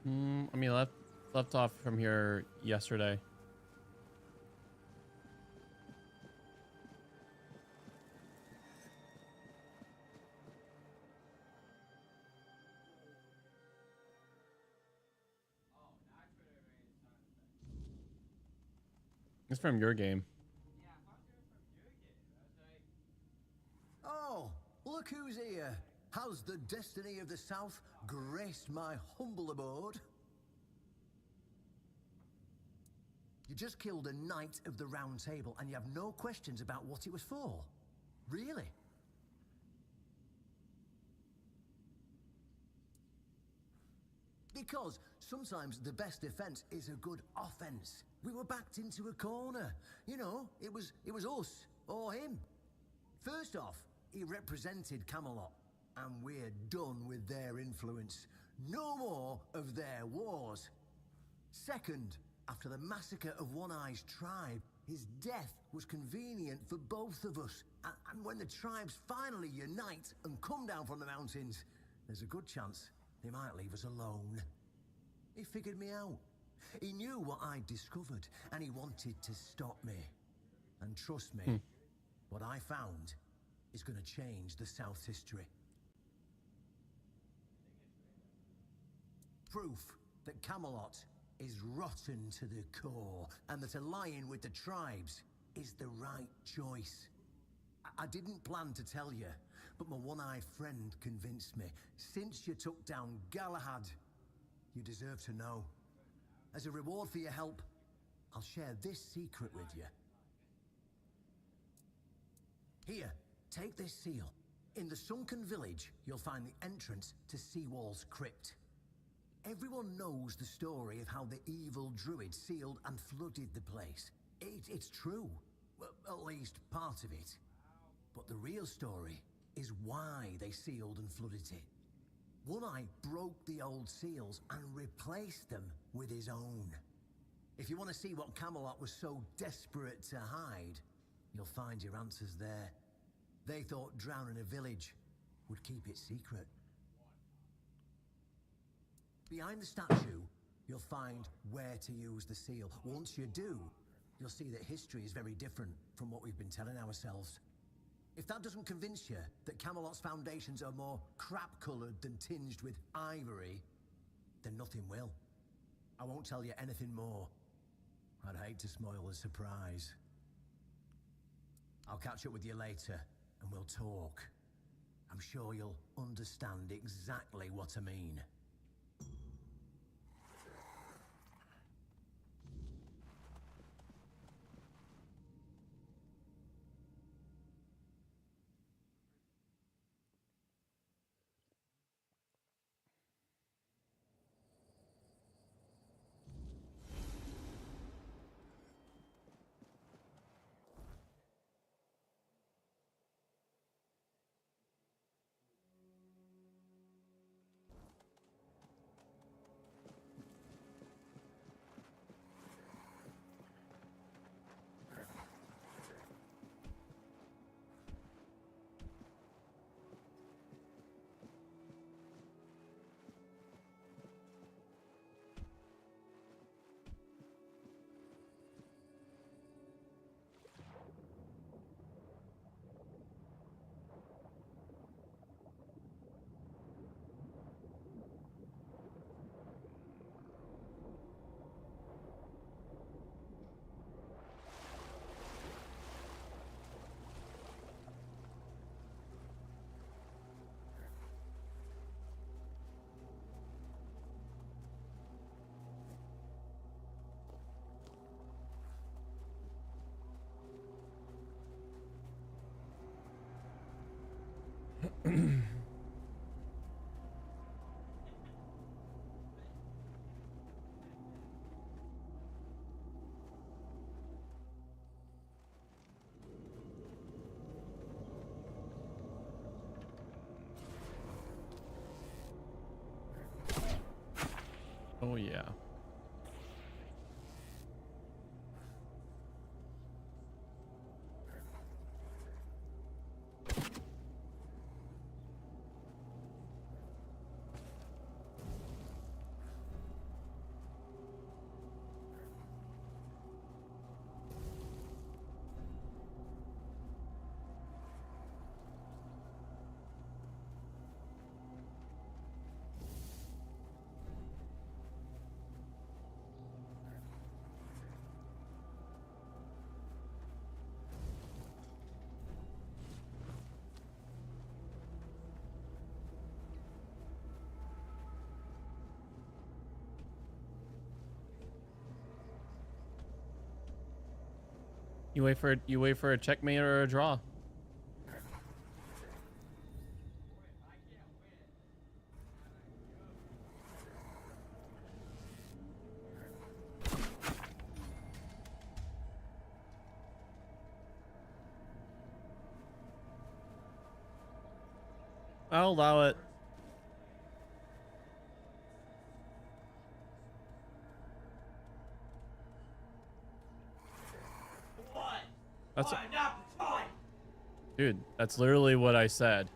I mean, left off from here yesterday. It's from your game. Oh, look who's here. How's the destiny of the South graced my humble abode? You just killed a knight of the Round Table and you have no questions about what it was for. Really? Because sometimes the best defense is a good offense. We were backed into a corner. You know, it was us or him. First off, he represented Camelot, and we're done with their influence. No more of their wars. Second, after the massacre of One Eye's tribe, his death was convenient for both of us. And when the tribes finally unite and come down from the mountains, there's a good chance they might leave us alone. He figured me out. He knew what I'd discovered, and he wanted to stop me. And trust me, what I found is going to change the South's history. Proof that Camelot is rotten to the core, and that allying with the tribes is the right choice. I didn't plan to tell you, but my one-eyed friend convinced me. Since you took down Galahad, you deserve to know. As a reward for your help, I'll share this secret with you. Here, take this seal. In the sunken village, you'll find the entrance to Seawall's crypt. Everyone knows the story of how the evil druid sealed and flooded the place. It's true. Well, at least part of it. But the real story is why they sealed and flooded it. One Eye broke the old seals and replaced them with his own. If you want to see what Camelot was so desperate to hide, you'll find your answers there. They thought drowning a village would keep it secret. Behind the statue, you'll find where to use the seal. Once you do, you'll see that history is very different from what we've been telling ourselves. If that doesn't convince you that Camelot's foundations are more crap-coloured than tinged with ivory, then nothing will. I won't tell you anything more. I'd hate to spoil the surprise. I'll catch up with you later, and we'll talk. I'm sure you'll understand exactly what I mean. Oh yeah. You wait for a checkmate or a draw. I'll allow it. That's dude, that's literally what I said.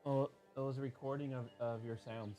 Oh, it was a recording of your sounds.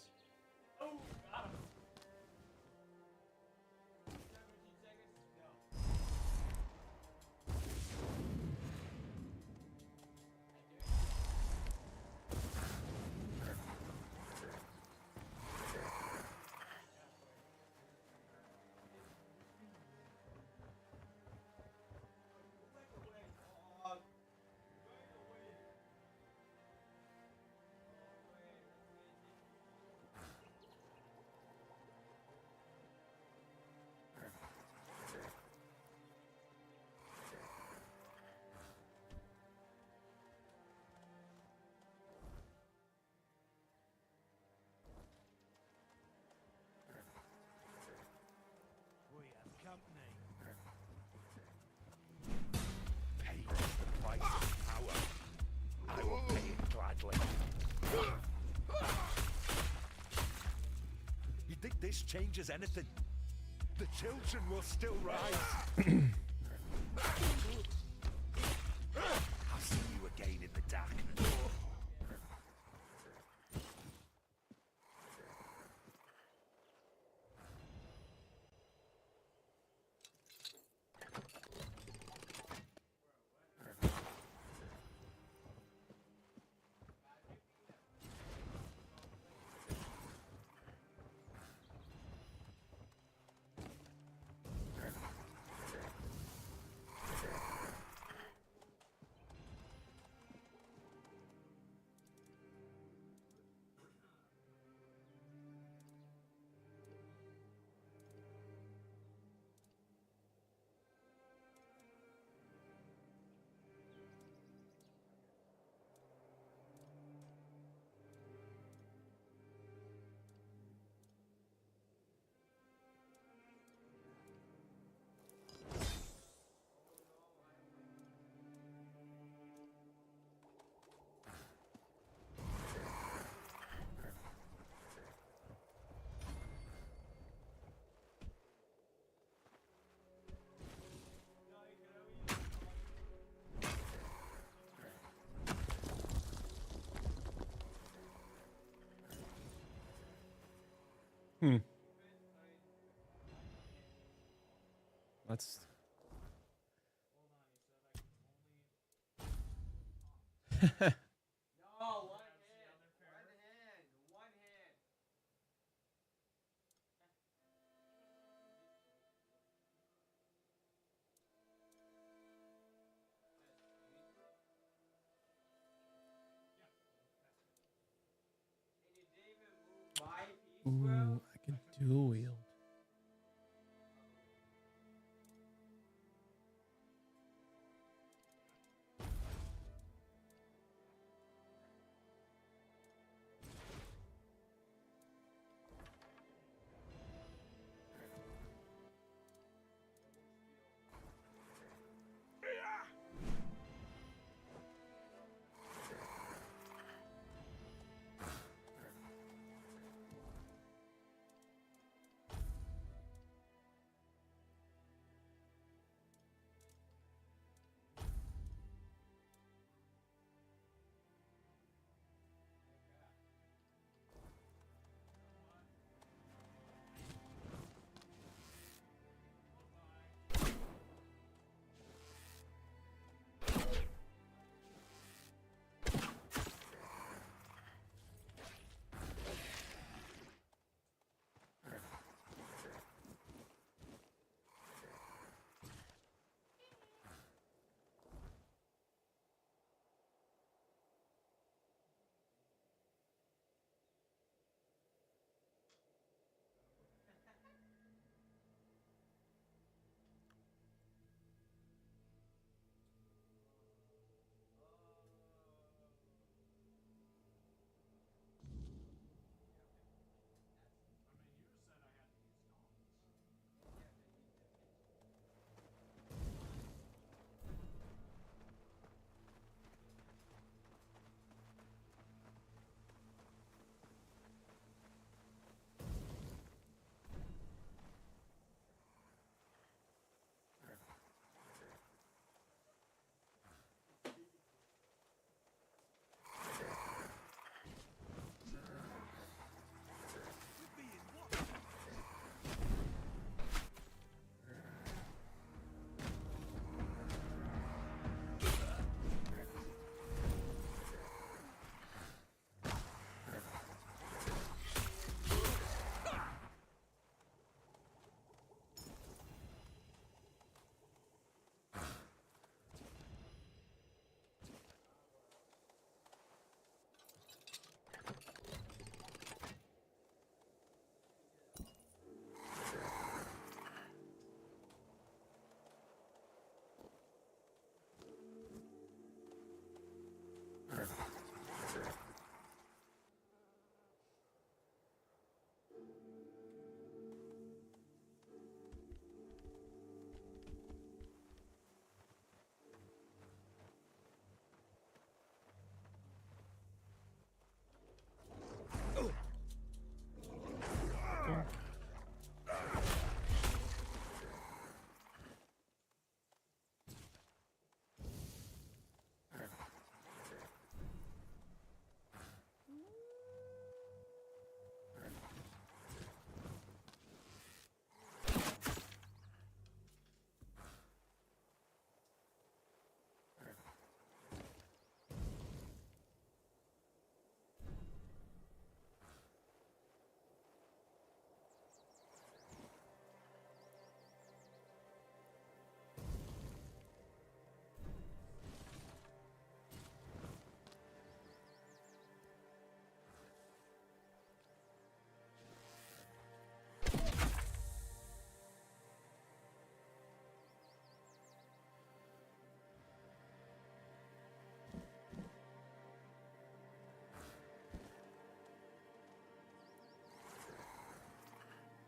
This changes anything. The children will still rise. I'll see you again in the dark. That's. No, one hand. One hand. And you didn't even move my piece, bro. Ooh, I can dual wield.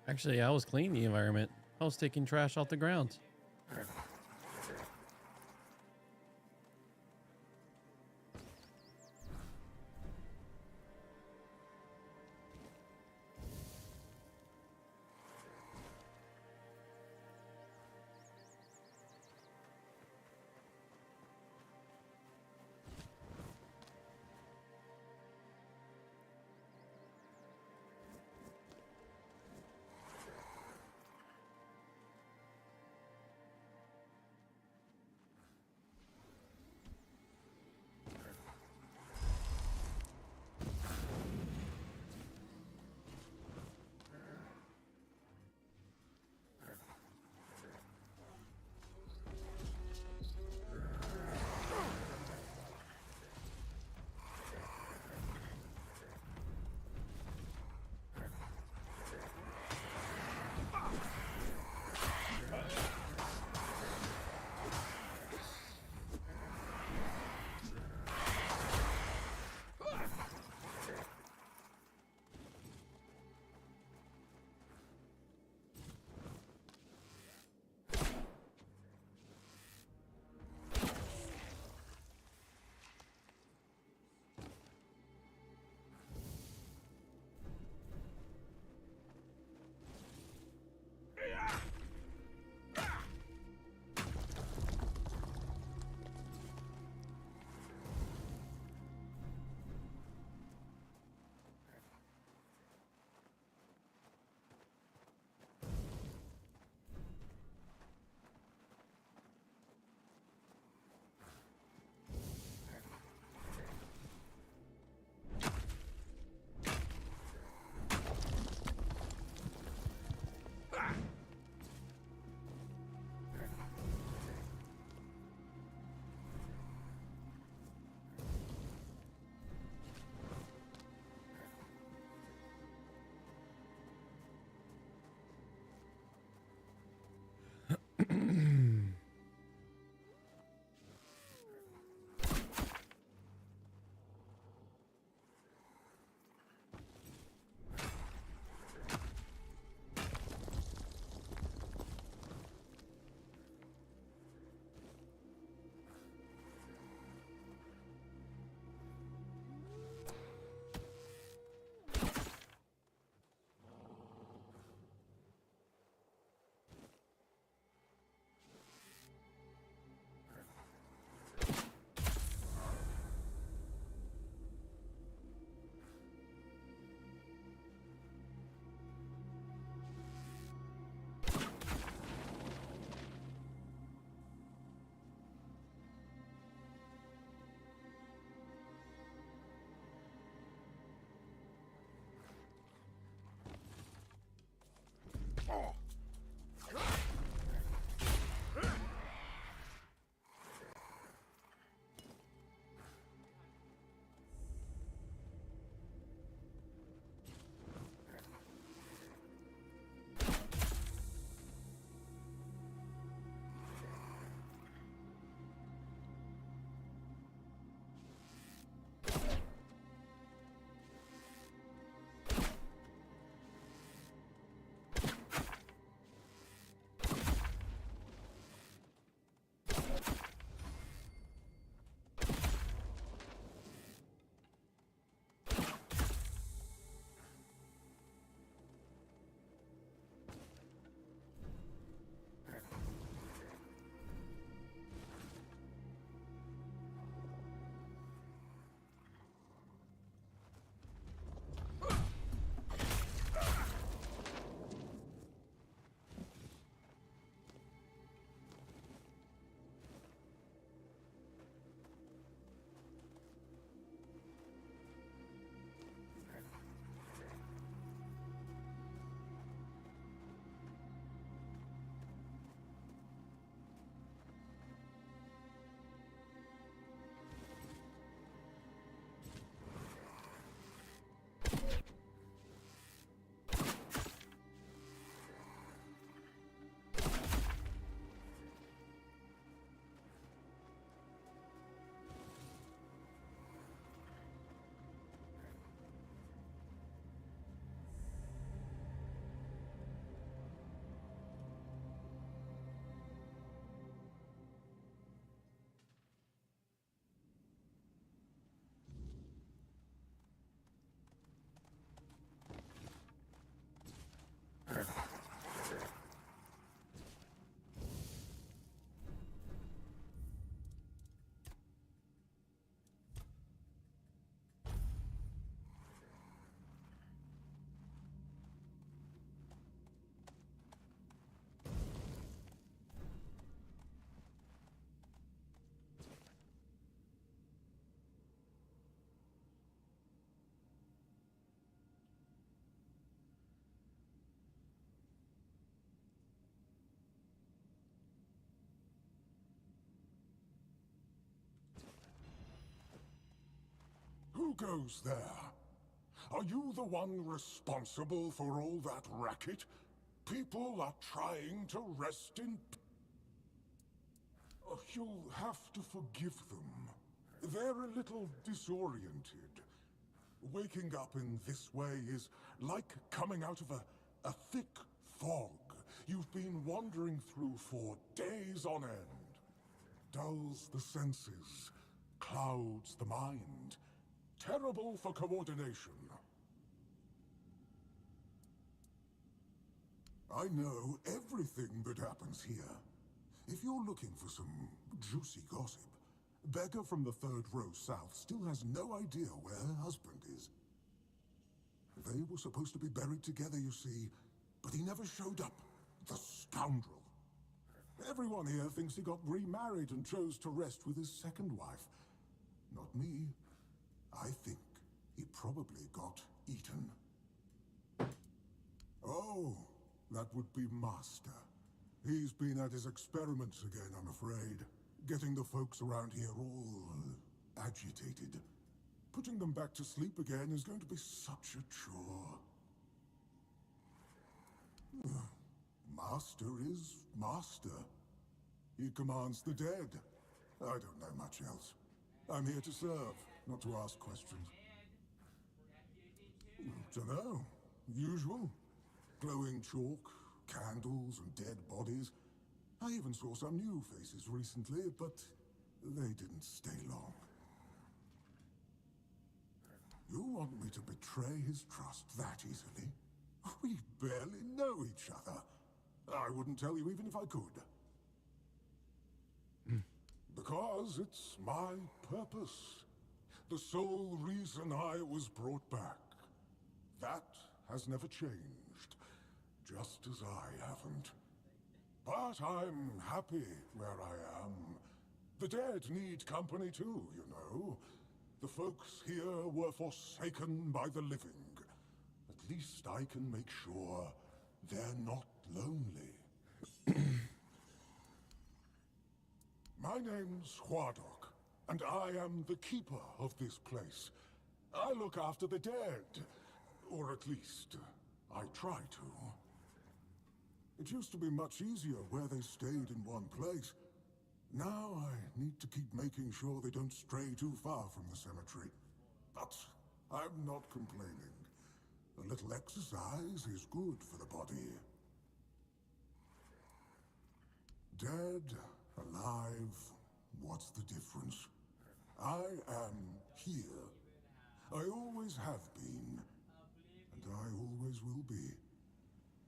Actually, I was cleaning the environment. I was taking trash off the ground. Who goes there? Are you the one responsible for all that racket? People are trying to rest in... Oh, you'll have to forgive them. They're a little disoriented. Waking up in this way is like coming out of a thick fog you've been wandering through for days on end. Dulls the senses, clouds the mind. Terrible for coordination. I know everything that happens here. If you're looking for some juicy gossip, Beggar from the third row south still has no idea where her husband is. They were supposed to be buried together, you see, but he never showed up. The scoundrel. Everyone here thinks he got remarried and chose to rest with his second wife. Not me. I think he probably got eaten. Oh, that would be Master. He's been at his experiments again, I'm afraid. Getting the folks around here all agitated. Putting them back to sleep again is going to be such a chore. Master is Master. He commands the dead. I don't know much else. I'm here to serve, not to ask questions. Dunno. Usual. Glowing chalk, candles and dead bodies. I even saw some new faces recently, but they didn't stay long. You want me to betray his trust that easily? We barely know each other. I wouldn't tell you even if I could. Because it's my purpose. The sole reason I was brought back. That has never changed. Just as I haven't. But I'm happy where I am. The dead need company too, you know. The folks here were forsaken by the living. At least I can make sure they're not lonely. My name's Huardok, and I am the keeper of this place. I look after the dead, or at least, I try to. It used to be much easier where they stayed in one place. Now I need to keep making sure they don't stray too far from the cemetery. But I'm not complaining. A little exercise is good for the body. Dead, alive, what's the difference? I am here. I always have been, and I always will be,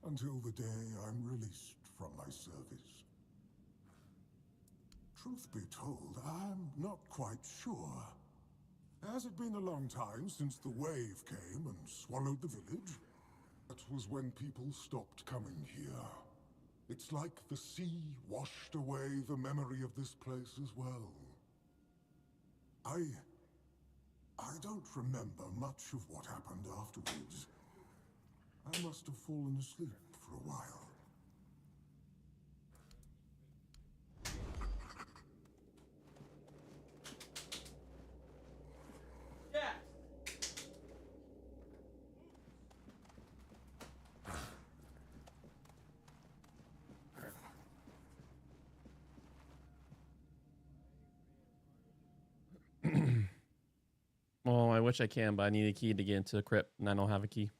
until the day I'm released from my service. Truth be told, I'm not quite sure. Has it been a long time since the wave came and swallowed the village? That was when people stopped coming here. It's like the sea washed away the memory of this place as well. I don't remember much of what happened afterwards. I must have fallen asleep for a while. Yes. Oh, I wish I can, but I need a key to get into the crypt, and I don't have a key.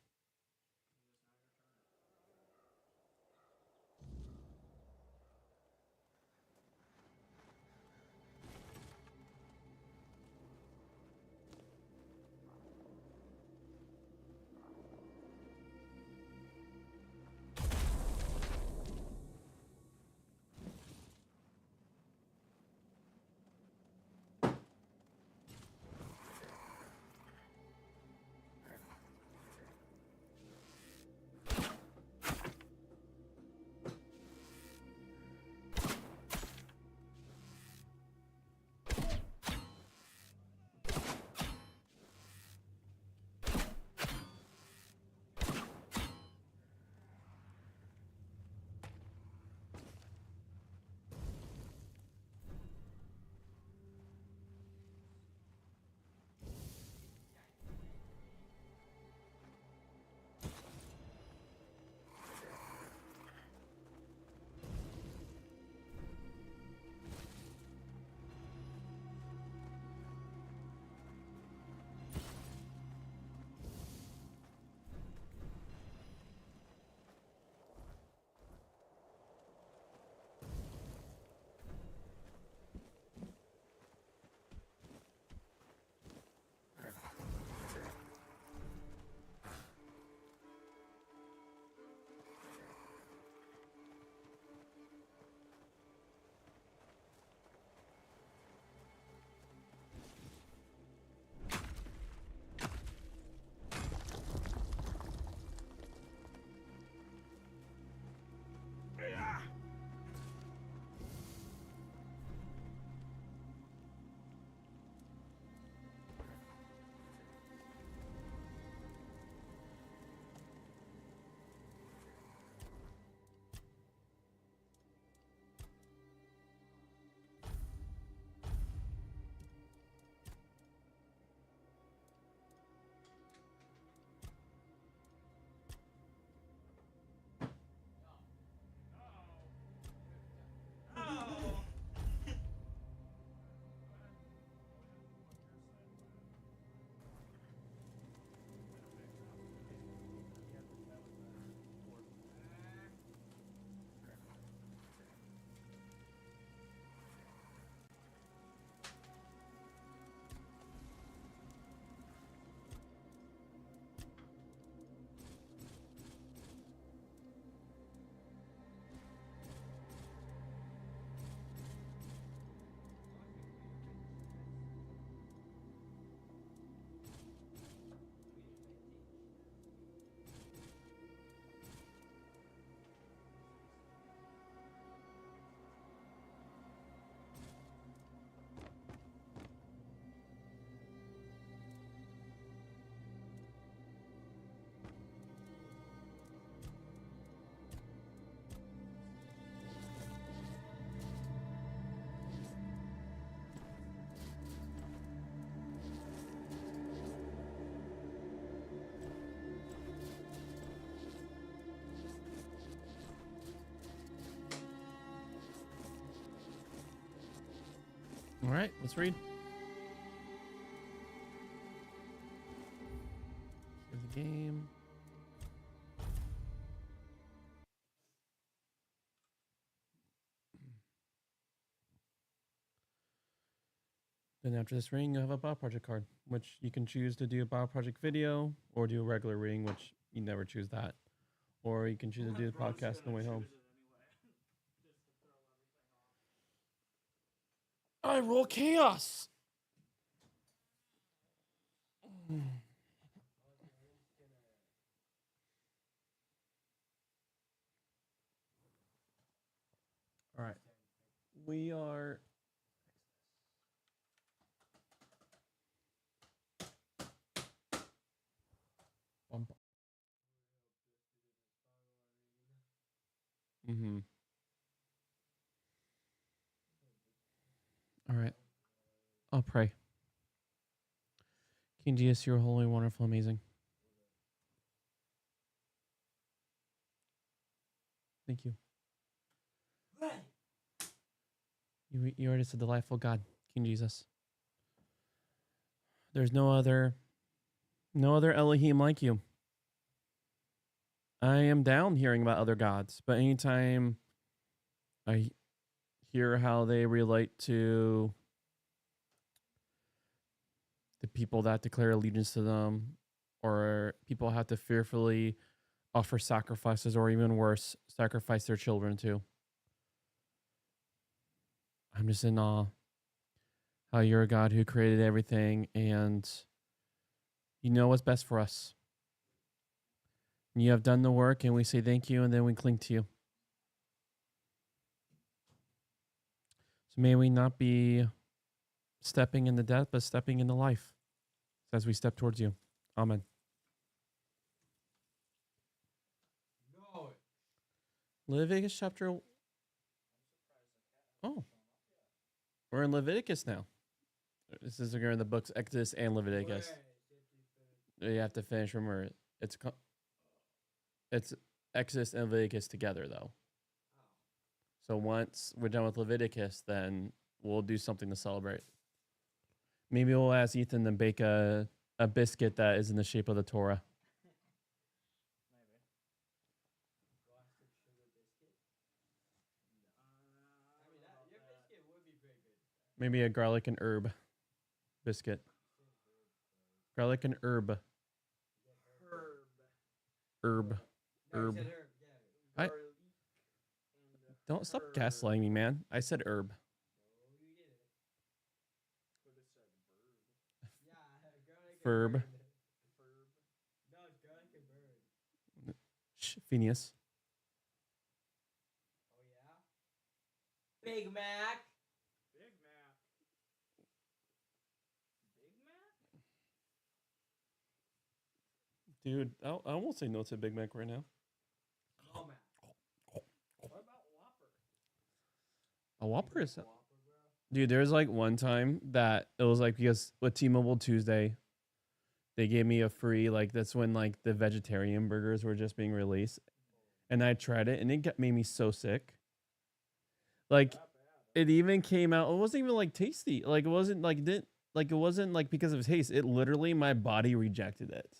All right, let's read. Save the game. Then after this ring, you have a Bio Project card, which you can choose to do a Bio Project video or do a regular ring, which you never choose that. Or you can choose to do the podcast on the way home. I roll chaos. All right. We are. Mm-hmm. All right. I'll pray. King Jesus, you're holy, wonderful, amazing. Thank you. You are just a delightful God, King Jesus. There's no other Elohim like you. I am down hearing about other gods, but anytime I hear how they relate to the people that declare allegiance to them, or people have to fearfully offer sacrifices, or even worse, sacrifice their children too. I'm just in awe how you're a God who created everything and you know what's best for us. You have done the work and we say thank you and then we cling to you. So may we not be stepping into death, but stepping into life as we step towards you. Amen. No. Leviticus chapter. Oh, we're in Leviticus now. This is we're in the books Exodus and Leviticus. You have to finish. Remember, it's Exodus and Leviticus together, though. So once we're done with Leviticus, then we'll do something to celebrate. Maybe we'll ask Ethan to bake a biscuit that is in the shape of the Torah. Maybe a garlic and herb biscuit. Garlic and herb. Herb. I don't stop gaslighting me, man. I said herb. Ferb. Phineas. Oh yeah. Big Mac. Dude, I won't say no to Big Mac right now. Oh man. What about Whopper? A Whopper is... Dude, there's like one time that it was like because with T-Mobile Tuesday, they gave me a free, like that's when like the vegetarian burgers were just being released. And I tried it and it made me so sick. Like it even came out, it wasn't even like tasty. Like it wasn't like, it wasn't like because of taste. It literally, my body rejected it.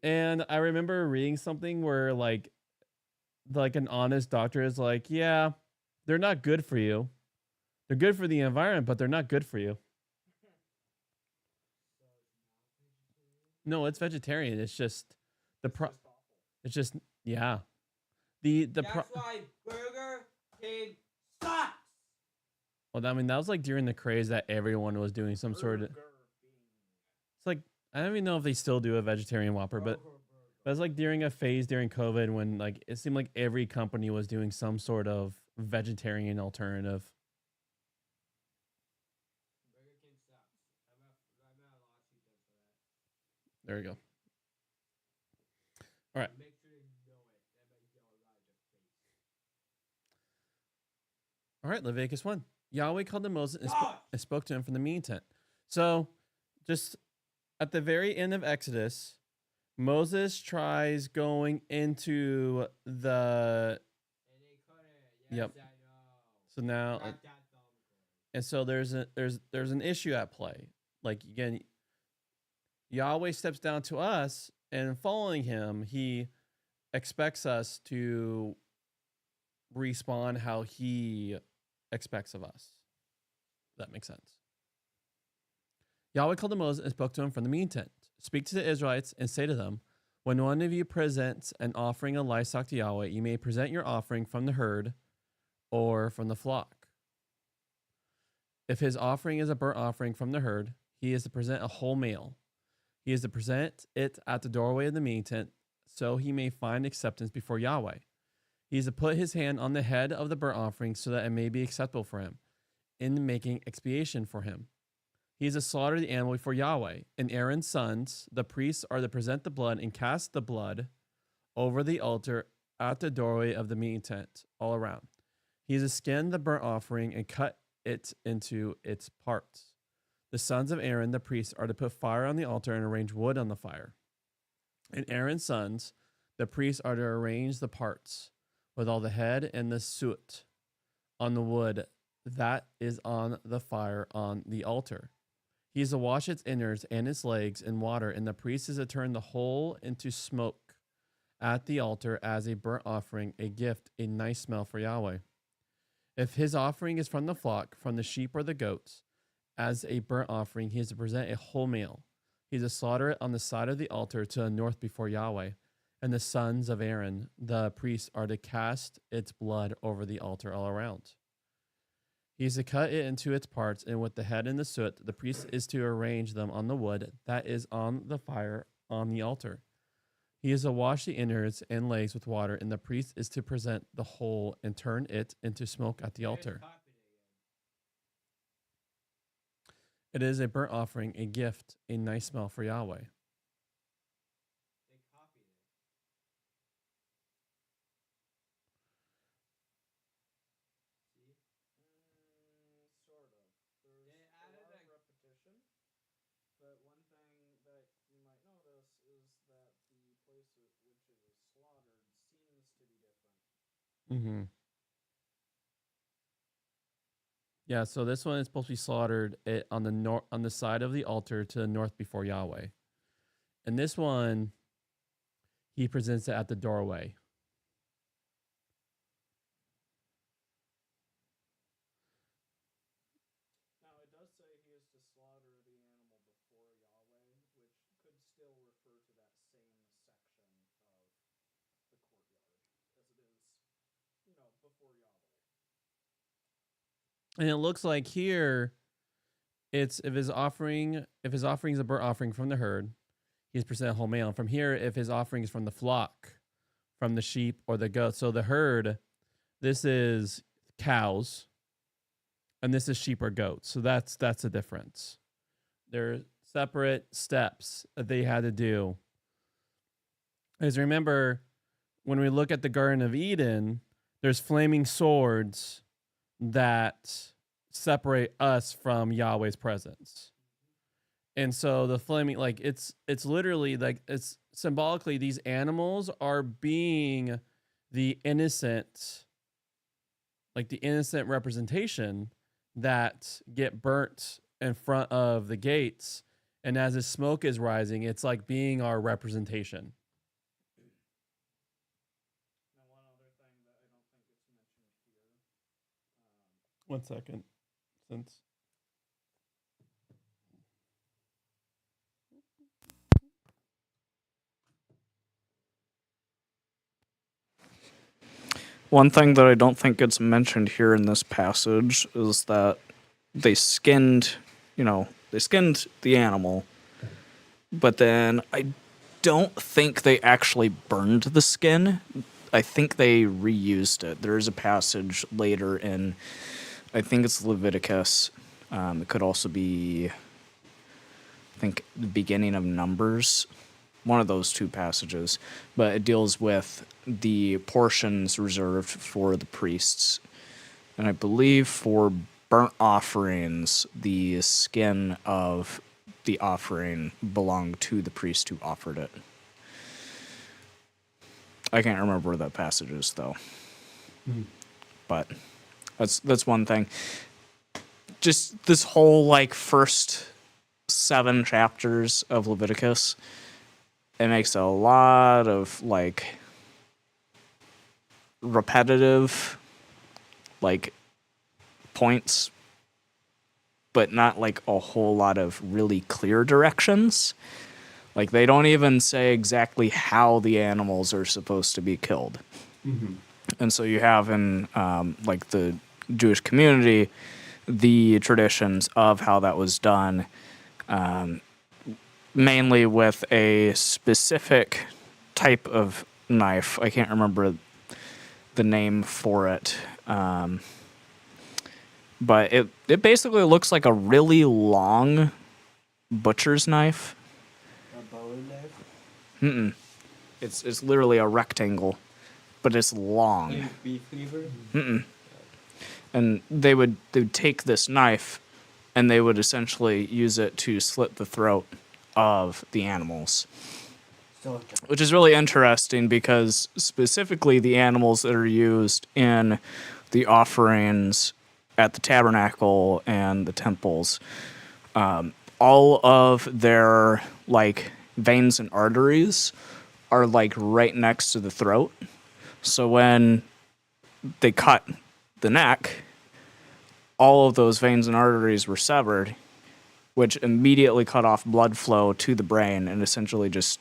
And I remember reading something where like an honest doctor is like, yeah, they're not good for you. They're good for the environment, but they're not good for you. No, it's vegetarian. It's just it's just yeah. That's why Burger King sucks. Well, I mean that was like during the craze that everyone was doing some sort of. It's like I don't even know if they still do a vegetarian Whopper, but that's like during a phase during COVID when like it seemed like every company was doing some sort of vegetarian alternative. Burger King sucks. I'm at a lawsuit then for that. There we go. All right. Make sure you know it. That might go right in your face. All right, Leviticus 1. Yahweh called to Moses and spoke to him from the meeting tent. So, just at the very end of Exodus, Moses tries going into the... And they couldn't. Yes, Yep. I know. So now... Got that though, And so there's an issue at play. Like again, Yahweh steps down to us, and following him, he expects us to respond how he expects of us. That makes sense. Yahweh called to Moses and spoke to him from the meeting tent. Speak to the Israelites and say to them, when one of you presents an offering of livestock to Yahweh, you may present your offering from the herd or from the flock. If his offering is a burnt offering from the herd, he is to present a whole male. He is to present it at the doorway of the meeting tent, so he may find acceptance before Yahweh. He is to put his hand on the head of the burnt offering so that it may be acceptable for him, in making expiation for him. He is to slaughter the animal before Yahweh, and Aaron's sons, the priests, are to present the blood and cast the blood over the altar at the doorway of the meeting tent all around. He is to skin the burnt offering and cut it into its parts. The sons of Aaron, the priests, are to put fire on the altar and arrange wood on the fire. And Aaron's sons, the priests, are to arrange the parts with all the head and the soot on the wood that is on the fire on the altar. He is to wash its innards and its legs in water, and the priest is to turn the whole into smoke at the altar as a burnt offering, a gift, a nice smell for Yahweh. If his offering is from the flock, from the sheep or the goats, as a burnt offering, he is to present a whole male. He is to slaughter it on the side of the altar to the north before Yahweh. And the sons of Aaron, the priests, are to cast its blood over the altar all around. He is to cut it into its parts, and with the head and the soot, the priest is to arrange them on the wood that is on the fire on the altar. He is to wash the innards and legs with water, and the priest is to present the whole and turn it into smoke at the altar. It is a burnt offering, a gift, a nice smell for Yahweh. But one thing that you might notice is that the place at which it is slaughtered seems to be different. Mm-hmm. Yeah, so this one is supposed to be slaughtered on the side of the altar to the north before Yahweh. And this one, he presents it at the doorway. Now, it does say he is to slaughter the animal before Yahweh, which could still refer to that same section of the courtyard, as it is, before Yahweh. And it looks like here, it's if his offering is a burnt offering from the herd, he's present a whole male. And from here, if his offering is from the flock, from the sheep or the goat. So the herd, this is cows, and this is sheep or goats. So that's the difference. They're separate steps that they had to do. As remember, when we look at the Garden of Eden, there's flaming swords that separate us from Yahweh's presence. And so the flaming, like it's literally like it's symbolically these animals are being the innocent, like the innocent representation that get burnt in front of the gates. And as the smoke is rising, it's like being our representation. Now, one other thing that I don't think it's mentioned here. 1 second. Since One thing that I don't think gets mentioned here in this passage is that they skinned the animal, but then I don't think they actually burned the skin. I think they reused it. There is a passage later in, I think it's Leviticus. It could also be, I think, the beginning of Numbers. One of those two passages, but it deals with the portions reserved for the priests. And I believe for burnt offerings, the skin of the offering belonged to the priest who offered it. I can't remember where that passage is, though. But that's one thing. just this whole like first 7 chapters of Leviticus, it makes a lot of like repetitive like points, but not like a whole lot of really clear directions. Like they don't even say exactly how the animals are supposed to be killed. And so you have in like the Jewish community the traditions of how that was done, mainly with a specific type of knife. I can't remember the name for it, but it basically looks like a really long butcher's knife. A Bowie knife? Mm-mm. It's literally a rectangle, but it's long. Like beef cleaver? Mm-mm. And they would take this knife and they would essentially use it to slit the throat of the animals. So, Which is really interesting because specifically the animals that are used in the offerings at the tabernacle and the temples, all of their like veins and arteries are like right next to the throat. So when they cut the neck, all of those veins and arteries were severed, which immediately cut off blood flow to the brain and essentially just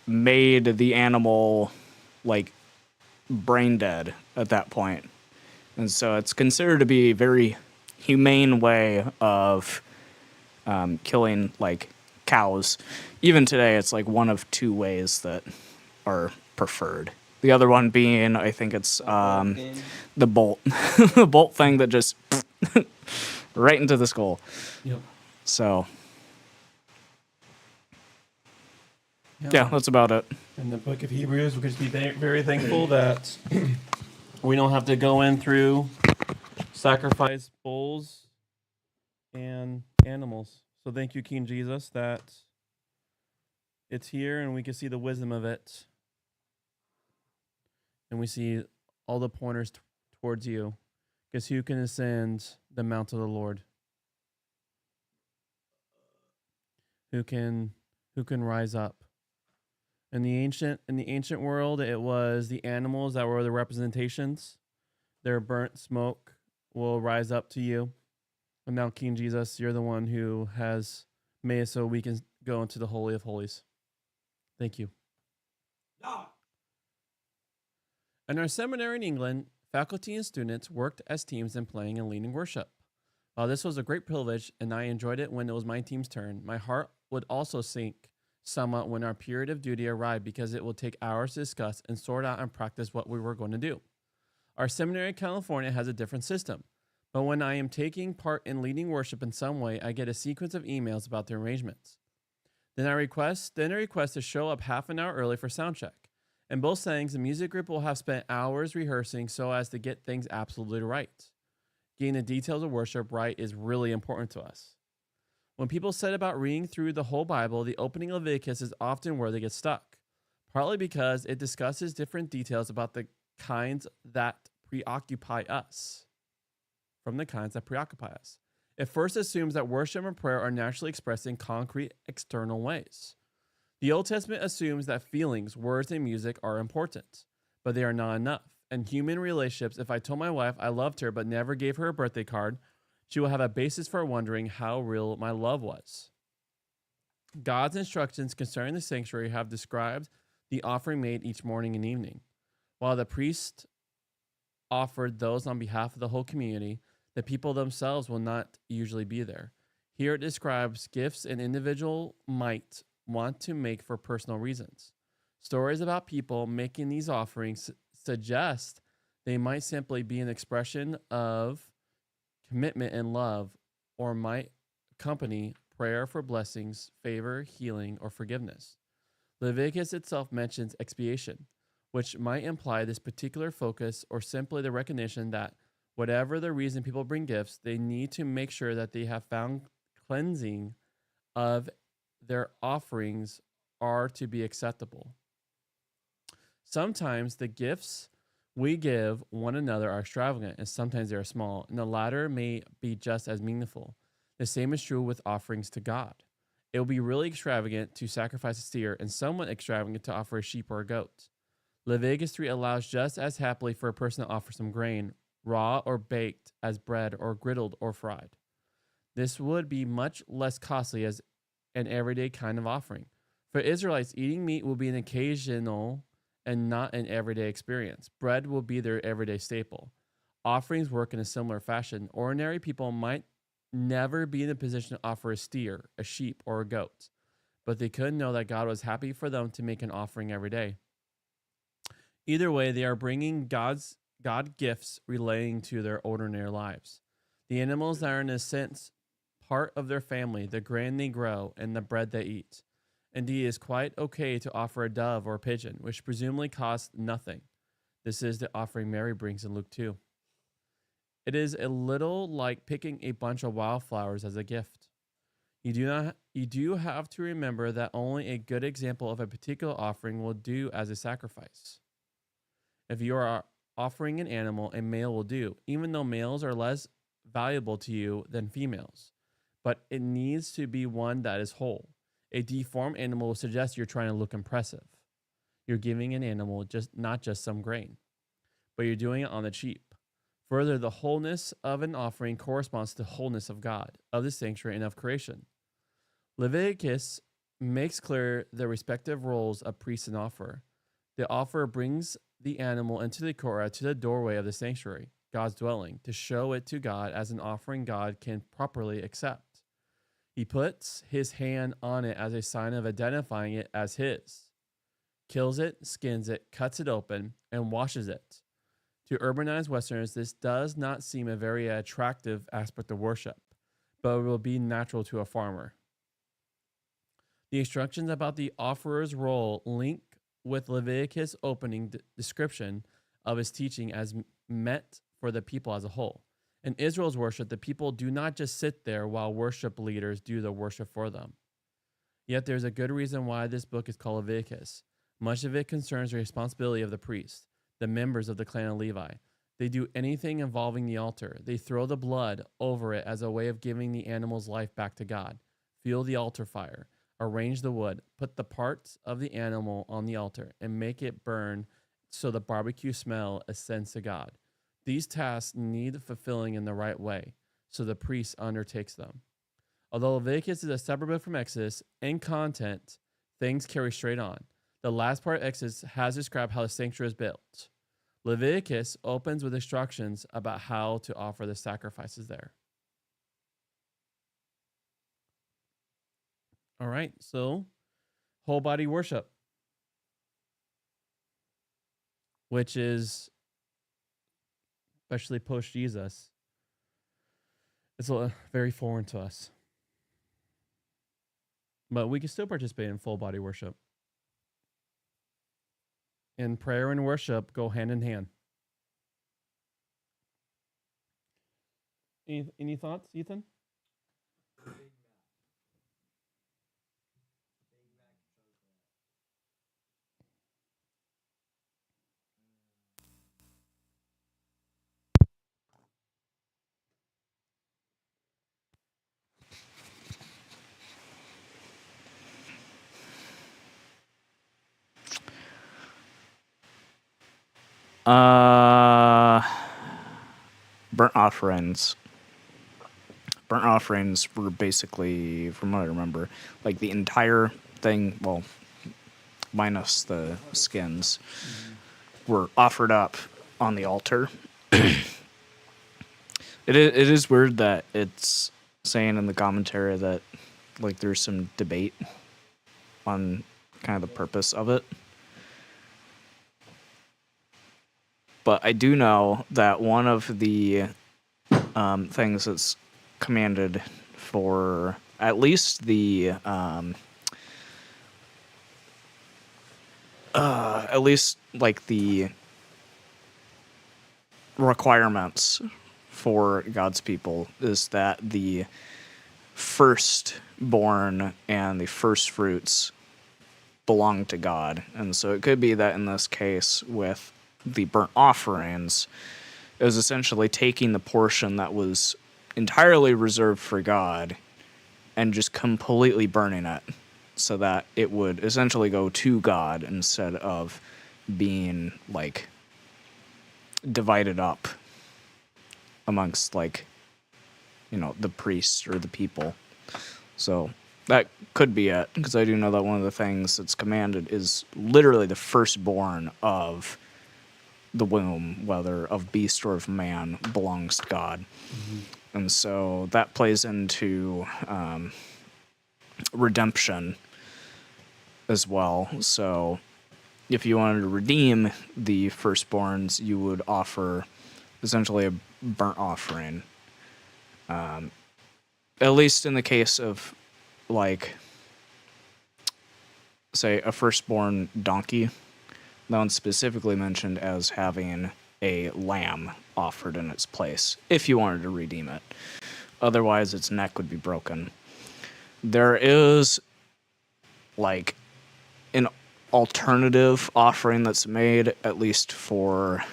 made the animal like brain dead at that point. And so it's considered to be a very humane way of killing like cows. Even today, it's like one of 2 ways that are preferred. The other one being, I think it's the bolt, the bolt thing that just right into the skull. Yep. So yeah, that's about it. In the book of Hebrews, we could just be very thankful that we don't have to go in through sacrifice bulls and animals. So thank you, King Jesus, that it's here and we can see the wisdom of it. And we see all the pointers towards you. Because who can ascend the mount of the Lord? Who can rise up? In the ancient world, it was the animals that were the representations. Their burnt smoke will rise up to you. And now, King Jesus, you're the one who has made it so we can go into the Holy of Holies. Thank you. In our seminary in England, faculty and students worked as teams in playing and leading worship. While this was a great privilege and I enjoyed it when it was my team's turn, my heart would also sink somewhat when our period of duty arrived because it would take hours to discuss and sort out and practice what we were going to do. Our seminary in California has a different system, but when I am taking part in leading worship in some way, I get a sequence of emails about the arrangements. Then I request to show up half an hour early for sound check. In both settings, the music group will have spent hours rehearsing so as to get things absolutely right. Getting the details of worship right is really important to us. When people set about reading through the whole Bible, the opening of Leviticus is often where they get stuck, partly because it discusses different details about the kinds that preoccupy us. It first assumes that worship and prayer are naturally expressed in concrete external ways. The Old Testament assumes that feelings, words, and music are important, but they are not enough. In human relationships, if I told my wife I loved her but never gave her a birthday card, she will have a basis for wondering how real my love was. God's instructions concerning the sanctuary have described the offering made each morning and evening. While the priest offered those on behalf of the whole community, the people themselves will not usually be there. Here it describes gifts an individual might want to make for personal reasons. Stories about people making these offerings suggest they might simply be an expression of commitment and love, or might accompany prayer for blessings, favor, healing, or forgiveness. Leviticus itself mentions expiation, which might imply this particular focus or simply the recognition that whatever the reason people bring gifts, they need to make sure that they have found cleansing of their offerings are to be acceptable. Sometimes the gifts We give one another are extravagant, and sometimes they are small, and the latter may be just as meaningful. The same is true with offerings to God. It will be really extravagant to sacrifice a steer, and somewhat extravagant to offer a sheep or a goat. Leviticus 3 allows just as happily for a person to offer some grain, raw or baked, as bread, or griddled or fried. This would be much less costly as an everyday kind of offering. For Israelites, eating meat will be an occasional and not an everyday experience. Bread will be their everyday staple. Offerings work in a similar fashion. Ordinary people might never be in a position to offer a steer, a sheep, or a goat, but they could know that God was happy for them to make an offering every day. Either way, they are bringing God gifts relating to their ordinary lives. The animals that are in a sense part of their family, the grain they grow, and the bread they eat. Indeed, it is quite okay to offer a dove or a pigeon, which presumably costs nothing. This is the offering Mary brings in Luke 2. It is a little like picking a bunch of wildflowers as a gift. You do have to remember that only a good example of a particular offering will do as a sacrifice. If you are offering an animal, a male will do, even though males are less valuable to you than females. But it needs to be one that is whole. A deformed animal will suggest you're trying to look impressive. You're giving an animal not just some grain, but you're doing it on the cheap. Further, the wholeness of an offering corresponds to the wholeness of God, of the sanctuary, and of creation. Leviticus makes clear the respective roles of priest and offerer. The offerer brings the animal into the courtyard to the doorway of the sanctuary, God's dwelling, to show it to God as an offering God can properly accept. He puts his hand on it as a sign of identifying it as his, kills it, skins it, cuts it open, and washes it. To urbanized Westerners, this does not seem a very attractive aspect of worship, but it will be natural to a farmer. The instructions about the offerer's role link with Leviticus' opening description of his teaching as meant for the people as a whole. In Israel's worship, the people do not just sit there while worship leaders do the worship for them. Yet there's a good reason why this book is called Leviticus. Much of it concerns the responsibility of the priest, the members of the clan of Levi. They do anything involving the altar. They throw the blood over it as a way of giving the animal's life back to God. Fuel the altar fire. Arrange the wood. Put the parts of the animal on the altar and make it burn so the barbecue smell ascends to God. These tasks need fulfilling in the right way, so the priest undertakes them. Although Leviticus is a separate book from Exodus, in content, things carry straight on. The last part of Exodus has described how the sanctuary is built. Leviticus opens with instructions about how to offer the sacrifices there. All right, so whole body worship, which is especially post Jesus, it's very foreign to us. But we can still participate in full body worship. And prayer and worship go hand in hand. Any thoughts, Ethan? Burnt offerings. Burnt offerings were basically, from what I remember, like the entire thing, well, minus the skins, were offered up on the altar. It is weird that it's saying in the commentary that like there's some debate on kind of the purpose of it. But I do know that one of the things that's commanded for at least the at least like the requirements for God's people is that the firstborn and the first fruits belong to God. And so it could be that in this case with the burnt offerings, it was essentially taking the portion that was entirely reserved for God and just completely burning it so that it would essentially go to God instead of being like divided up amongst like, you know, the priests or the people. So that could be it, because I do know that one of the things that's commanded is literally the firstborn of the womb, whether of beast or of man, belongs to God. And so that plays into redemption as well. So if you wanted to redeem the firstborns, you would offer essentially a burnt offering. At least in the case of, like, say, a firstborn donkey, that one's specifically mentioned as having a lamb offered in its place, if you wanted to redeem it. Otherwise, its neck would be broken. There is, like, an alternative offering that's made, at least for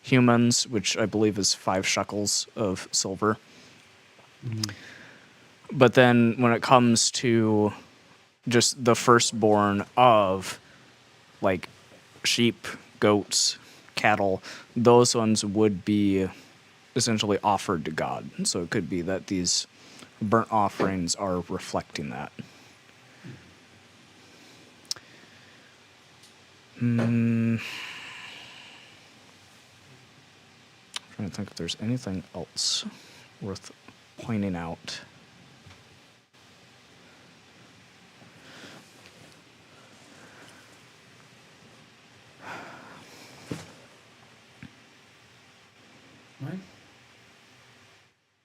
humans, which I believe is 5 shekels of silver. But then when it comes to just the firstborn of, like, sheep, goats, cattle, those ones would be essentially offered to God. So it could be that these burnt offerings are reflecting that. Trying to think if there's anything else worth pointing out. All right.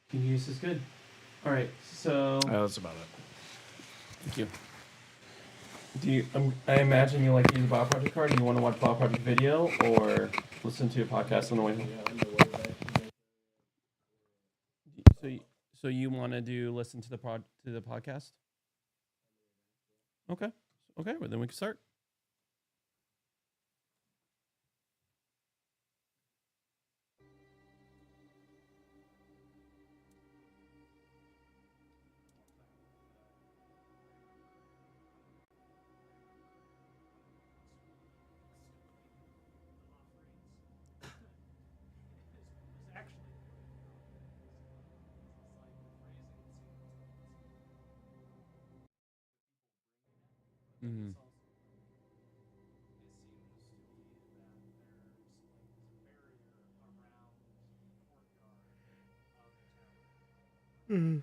Can use is good. All right. So. That's about it. Thank you. Do you? I imagine you like to use a Bio Project card. Do you want to watch Bio Project video or listen to a podcast on the way home? So you want to listen to the podcast? Okay. Okay. Well, then we can start. Mm-hmm. Mm-hmm.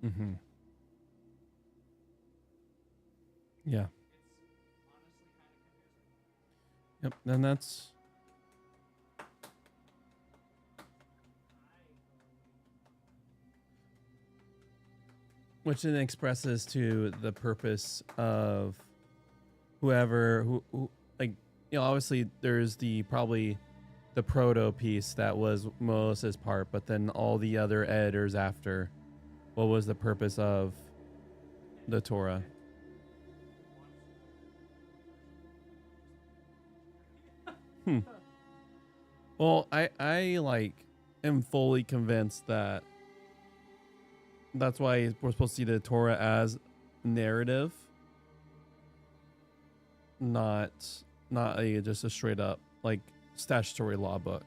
Mm-hmm. Yeah. Yep. Then that's. Which then expresses to the purpose of whoever who like, you know, obviously there's probably the proto piece that was Moses' part, but then all the other editors after, what was the purpose of the Torah? Well, I like am fully convinced that that's why we're supposed to see the Torah as narrative, not just a straight up like statutory law book.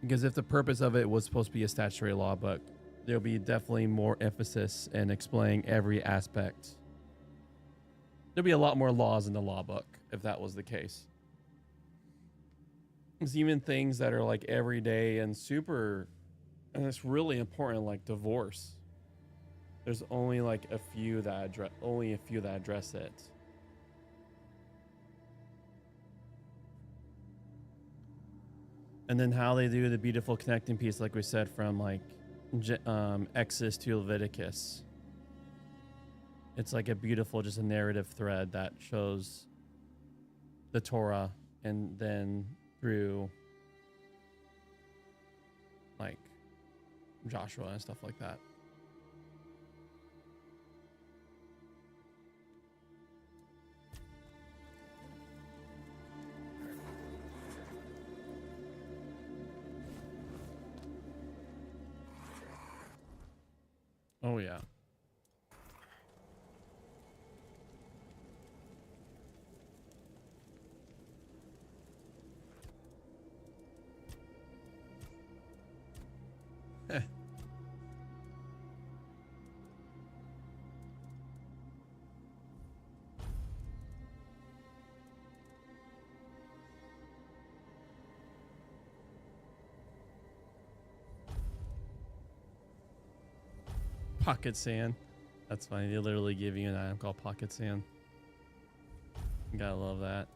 Because if the purpose of it was supposed to be a statutory law book, there'll be definitely more emphasis in explaining every aspect. There'll be a lot more laws in the law book if that was the case. There's even things that are like everyday and super, and it's really important, like divorce. There's only like a few that address it. And then how they do the beautiful connecting piece, like we said, from like Exodus to Leviticus. It's like a beautiful, just a narrative thread that shows the Torah and then through like Joshua and stuff like that. Oh yeah. Pocket sand. That's funny. They literally give you an item called pocket sand. You gotta love that.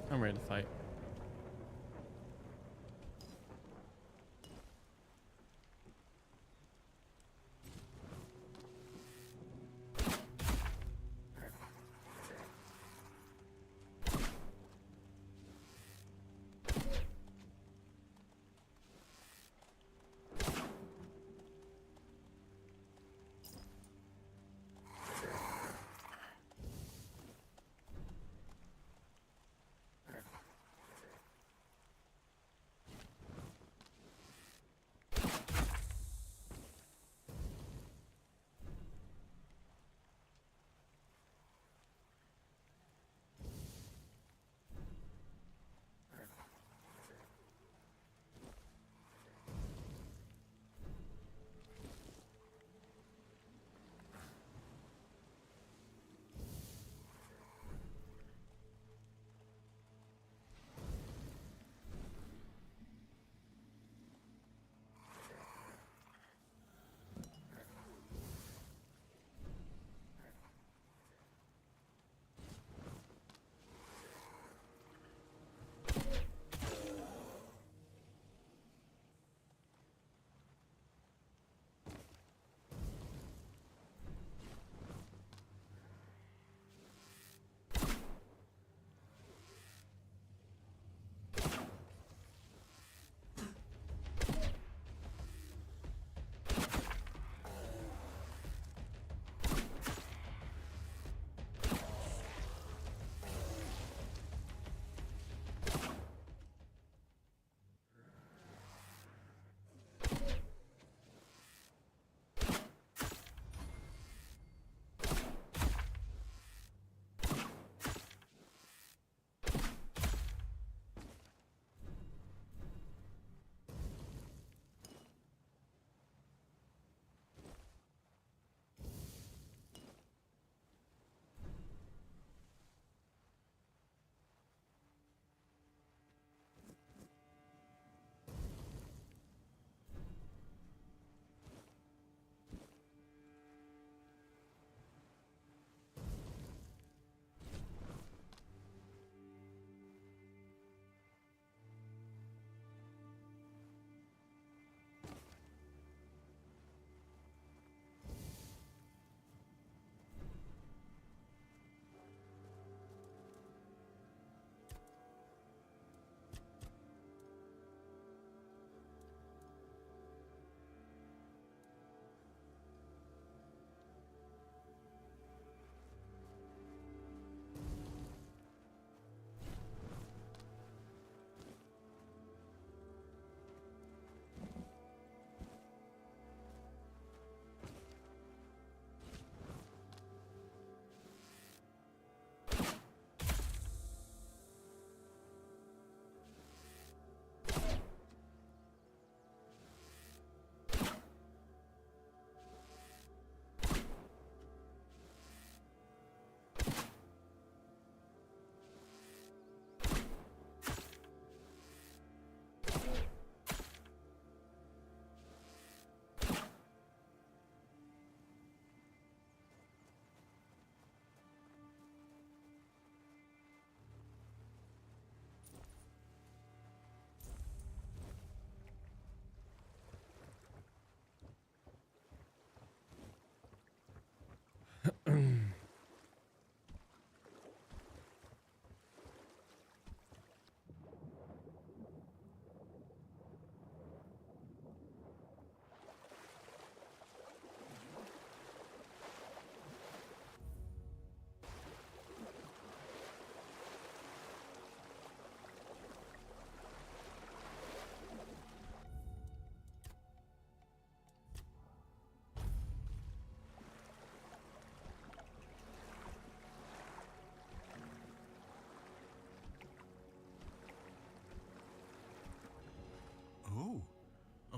I'm ready to fight.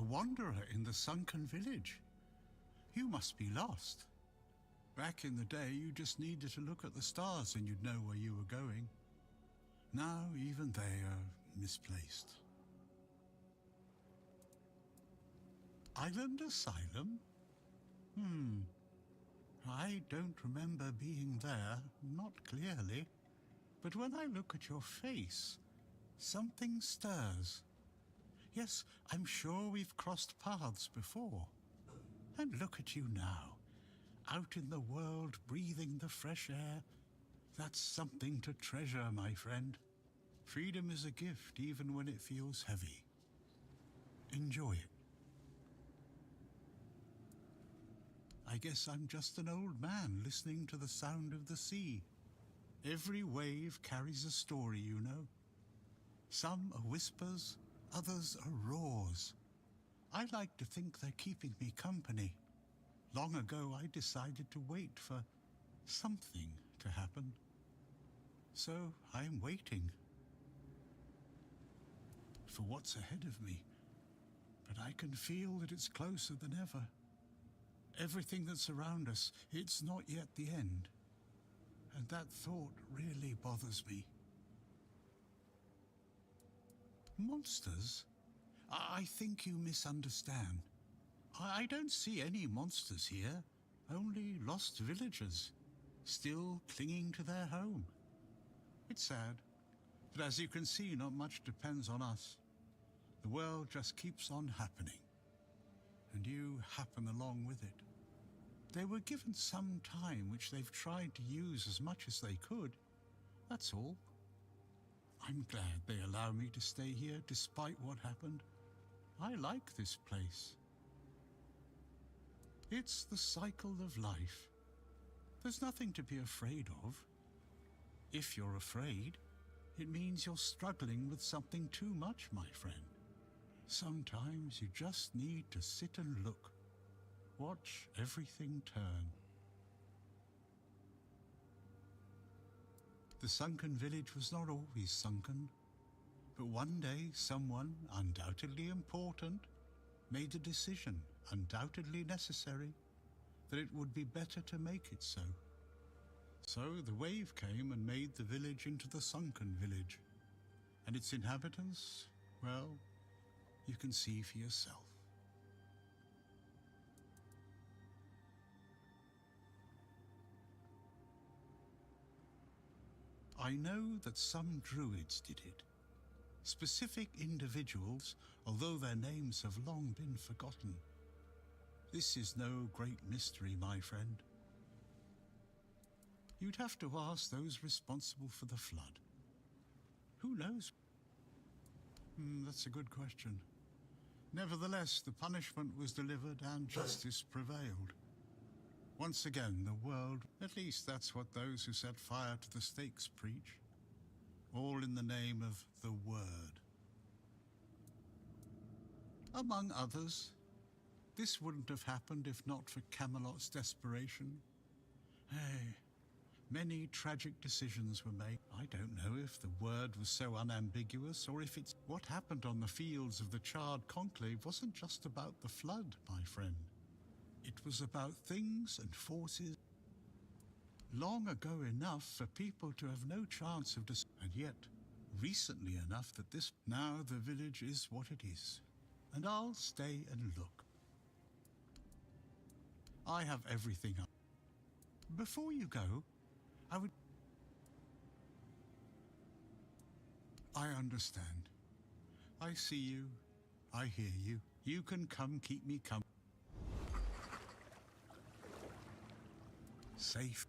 wanderer in the sunken village. You must be lost. Back in the day, you just needed to look at the stars and you'd know where you were going. Now, even they are misplaced. Island Asylum? I don't remember being there, not clearly. But when I look at your face, something stirs. Yes, I'm sure we've crossed paths before. And look at you now, out in the world, breathing the fresh air. That's something to treasure, my friend. Freedom is a gift, even when it feels heavy. Enjoy it. I guess I'm just an old man listening to the sound of the sea. Every wave carries a story, you know. Some are whispers, others are roars. I like to think they're keeping me company. Long ago, I decided to wait for something to happen. So I'm waiting for what's ahead of me. But I can feel that it's closer than ever. Everything that's around us, it's not yet the end. And that thought really bothers me. Monsters? I think you misunderstand. I don't see any monsters here, only lost villagers, still clinging to their home. It's sad, but as you can see, not much depends on us. The world just keeps on happening, and you happen along with it. They were given some time which they've tried to use as much as they could. That's all. I'm glad they allow me to stay here despite what happened. I like this place. It's the cycle of life. There's nothing to be afraid of. If you're afraid, it means you're struggling with something too much, my friend. Sometimes you just need to sit and look. Watch everything turn. The sunken village was not always sunken, but one day someone, undoubtedly important, made a decision, undoubtedly necessary, that it would be better to make it so. So the wave came and made the village into the sunken village, and its inhabitants, well, you can see for yourself. I know that some druids did it. Specific individuals, although their names have long been forgotten. This is no great mystery, my friend. You'd have to ask those responsible for the flood. Who knows? That's a good question. Nevertheless, the punishment was delivered and justice prevailed. Once again, the world, at least that's what those who set fire to the stakes preach. All in the name of the Word. Among others, this wouldn't have happened if not for Camelot's desperation. Hey, many tragic decisions were made. I don't know if the Word was so unambiguous or if it's what happened on the fields of the charred conclave wasn't just about the flood, my friend. It was about things and forces long ago enough for people to have no chance of and yet recently enough that now the village is what it is. And I'll stay and look. I have everything up. Before you go, I understand. I see you. I hear you. You can come keep me company. Safe.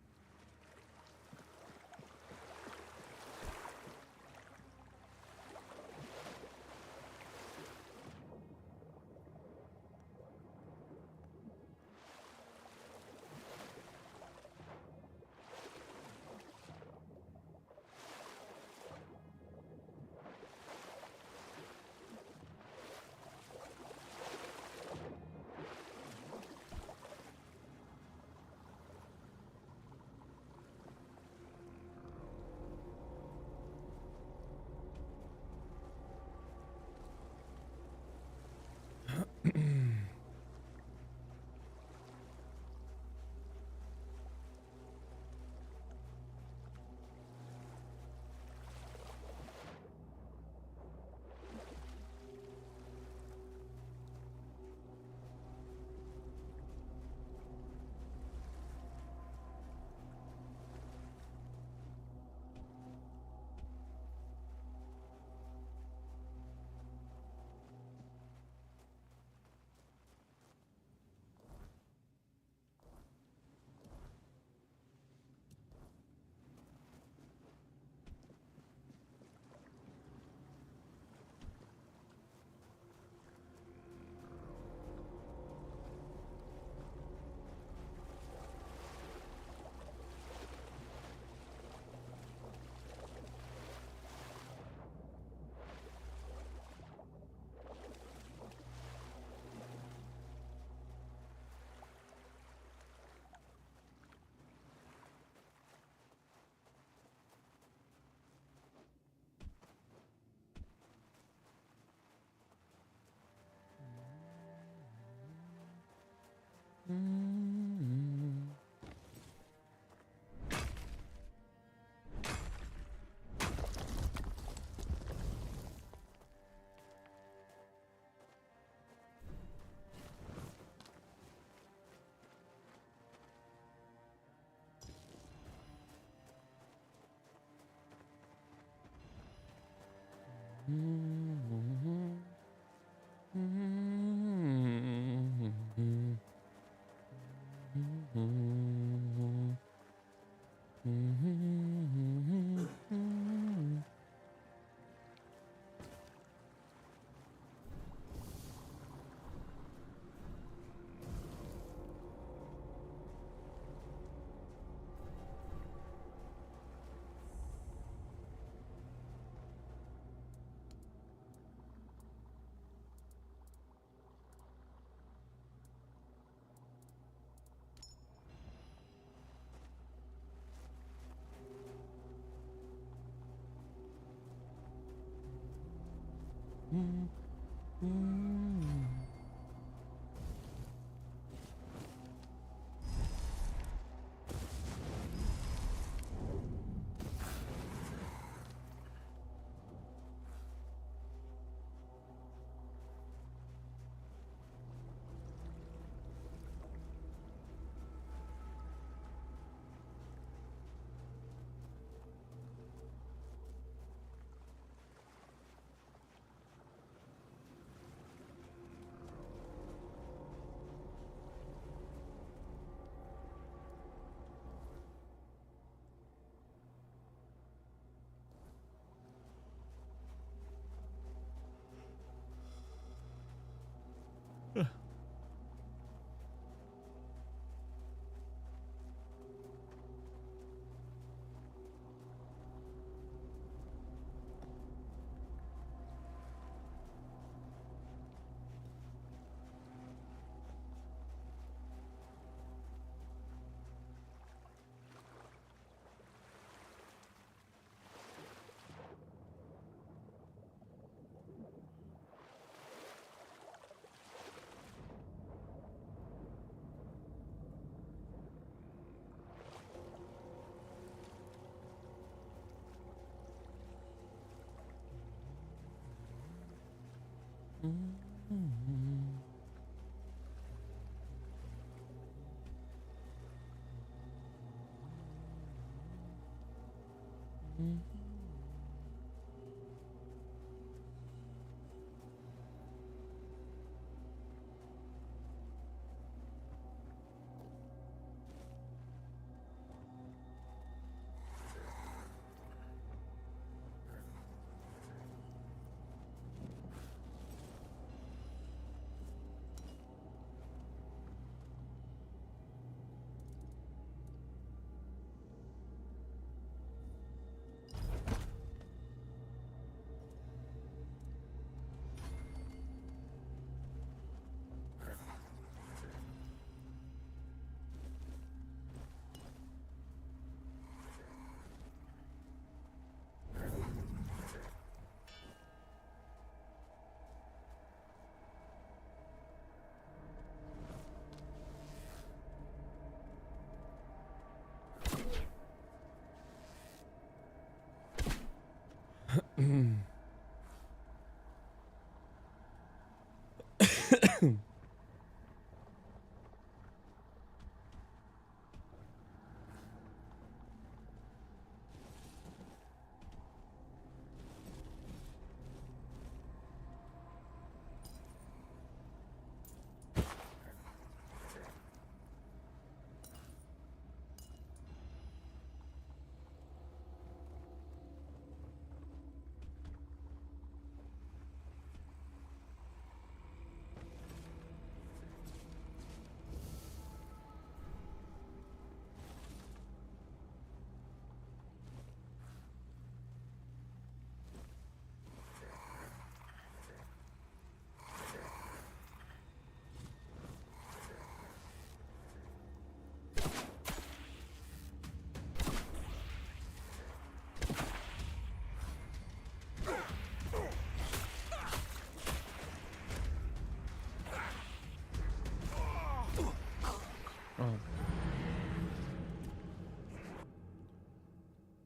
Oh.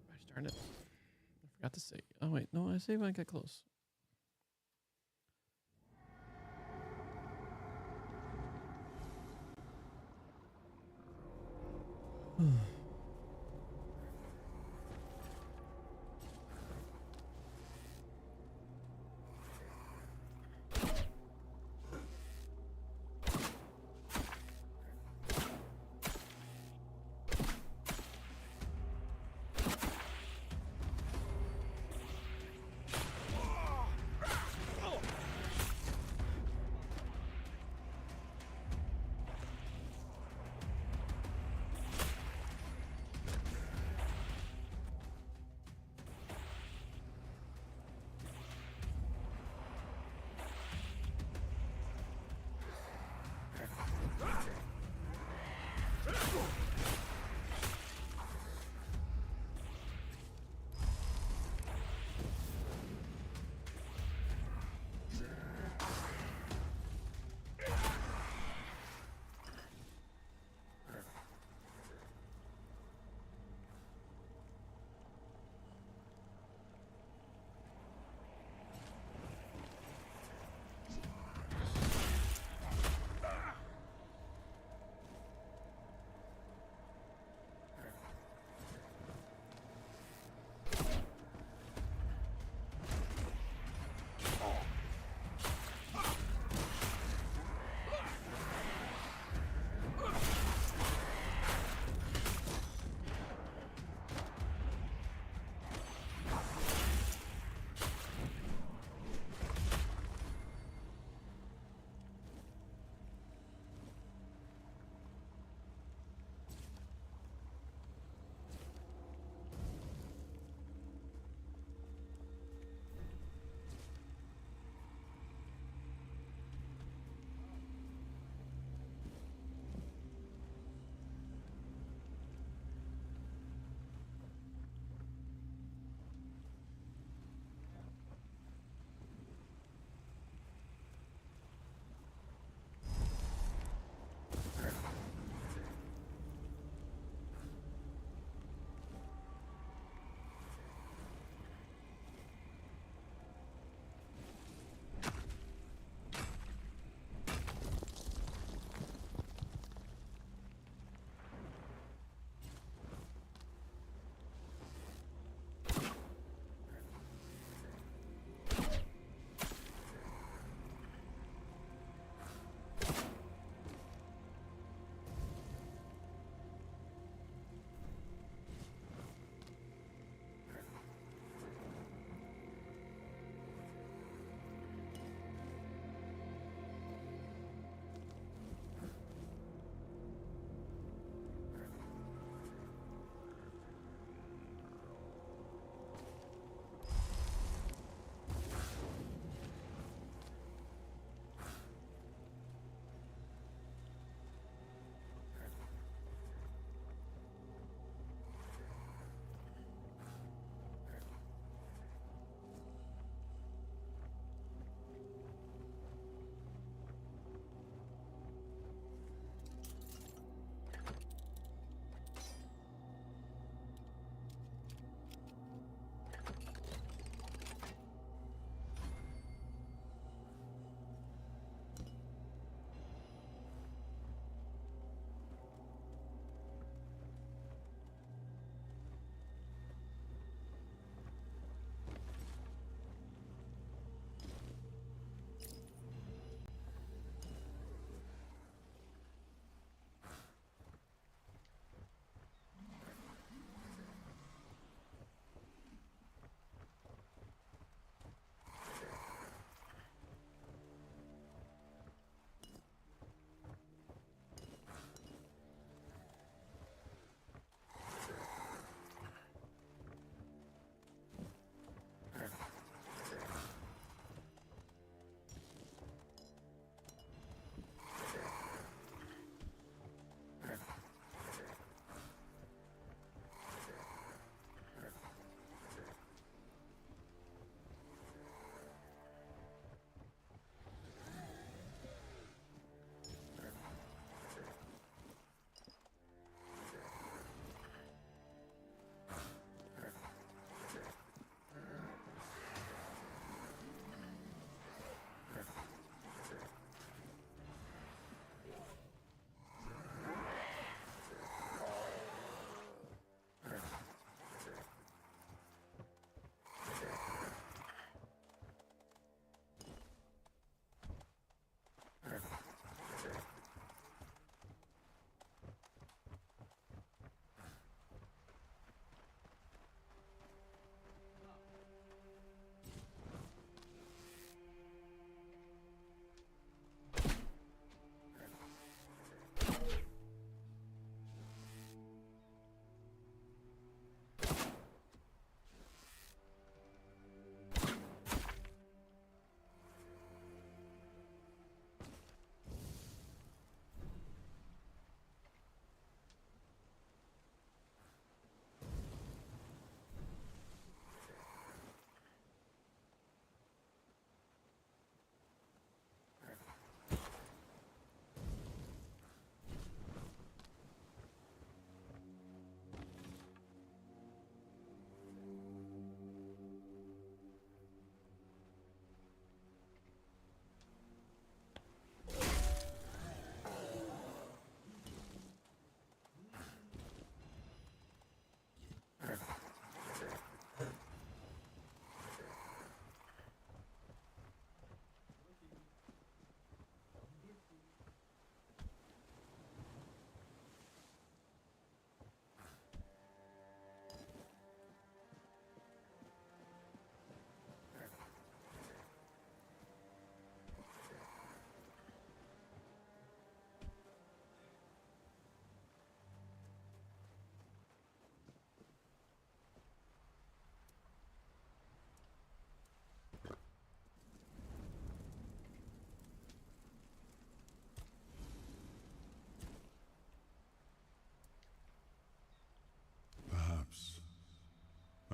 Gosh darn it. I forgot to say. Oh, wait. No, I saved when I got close.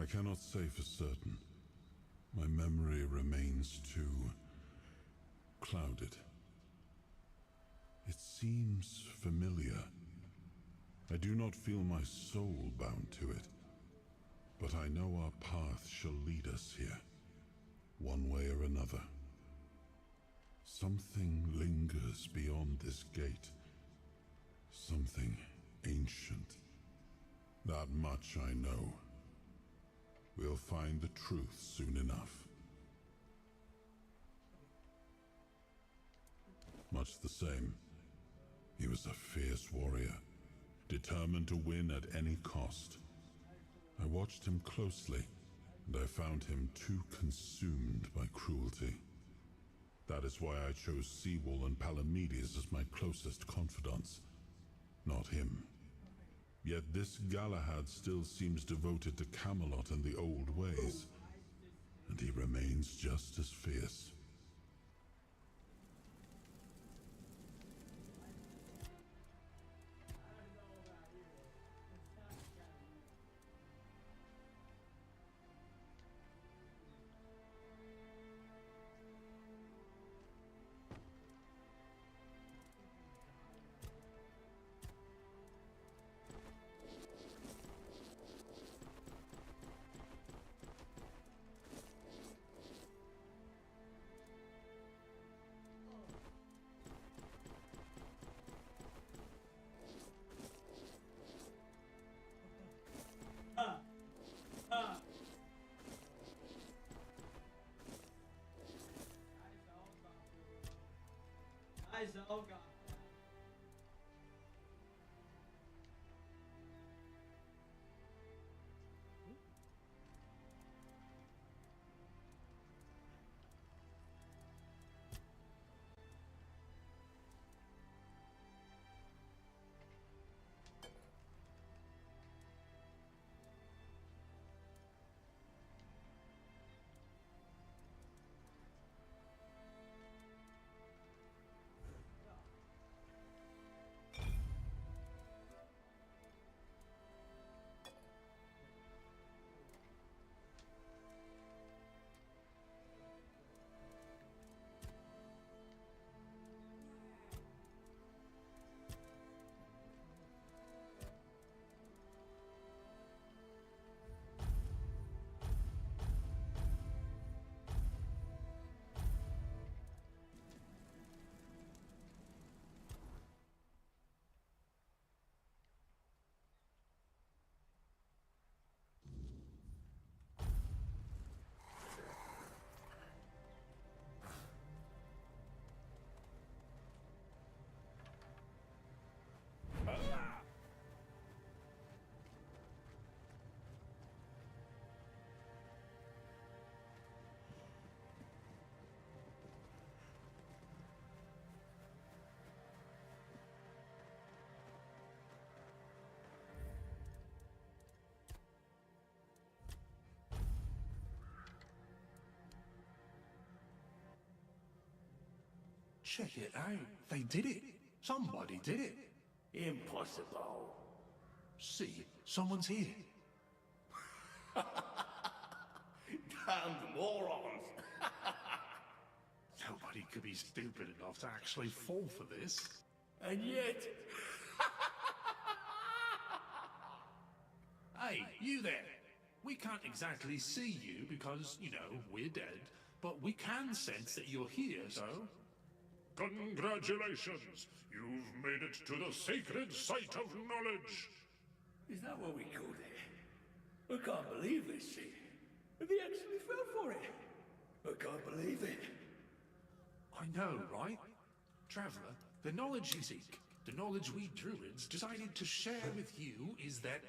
cannot say for certain. My memory remains too clouded. It seems familiar. I do not feel my soul bound to it, but I know our path shall lead us here, one way or another. Something lingers beyond this gate. Something ancient. That much I know. We'll find the truth soon enough. Much the same. He was a fierce warrior, determined to win at any cost. I watched him closely, and I found him too consumed by cruelty. That is why I chose Seawall and Palamedes as my closest confidants, not him. Yet this Galahad still seems devoted to Camelot and the old ways, and he remains just as fierce. Nice, oh god. Check it out. They did it. Somebody did it. Impossible. See, someone's here. Damned morons. Nobody could be stupid enough to actually fall for this. And yet... Hey, you there. We can't exactly see you because, you know, we're dead, but we can sense that you're here, so... Congratulations! You've made it to the sacred site of knowledge! Is that what we called it? I can't believe this shit. They actually fell for it. I can't believe it. I know, right? Traveler, the knowledge you seek, the knowledge we druids decided to share with you is that...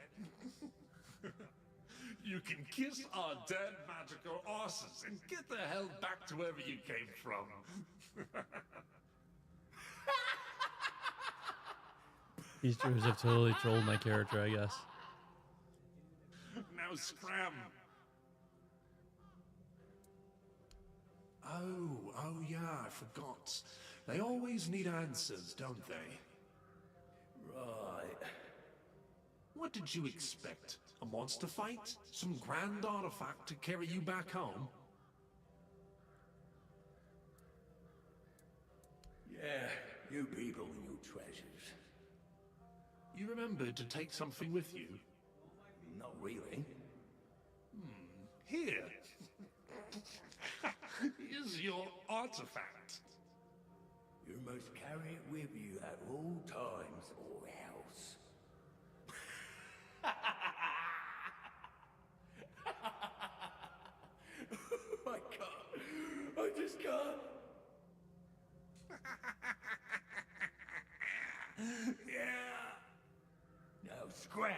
you can kiss our dead magical asses and get the hell back to wherever you came from. These druids have totally trolled my character, I guess. Now scram. Oh yeah, I forgot. They always need answers, don't they? Right. What did you expect? A monster fight? Some grand artifact to carry you back home? Yeah, you people and your treasures. You remembered to take something with you? Not really. Here. Here's your artifact. You must carry it with you at all times or else. I can't. I just can't. Yeah. Now scrap.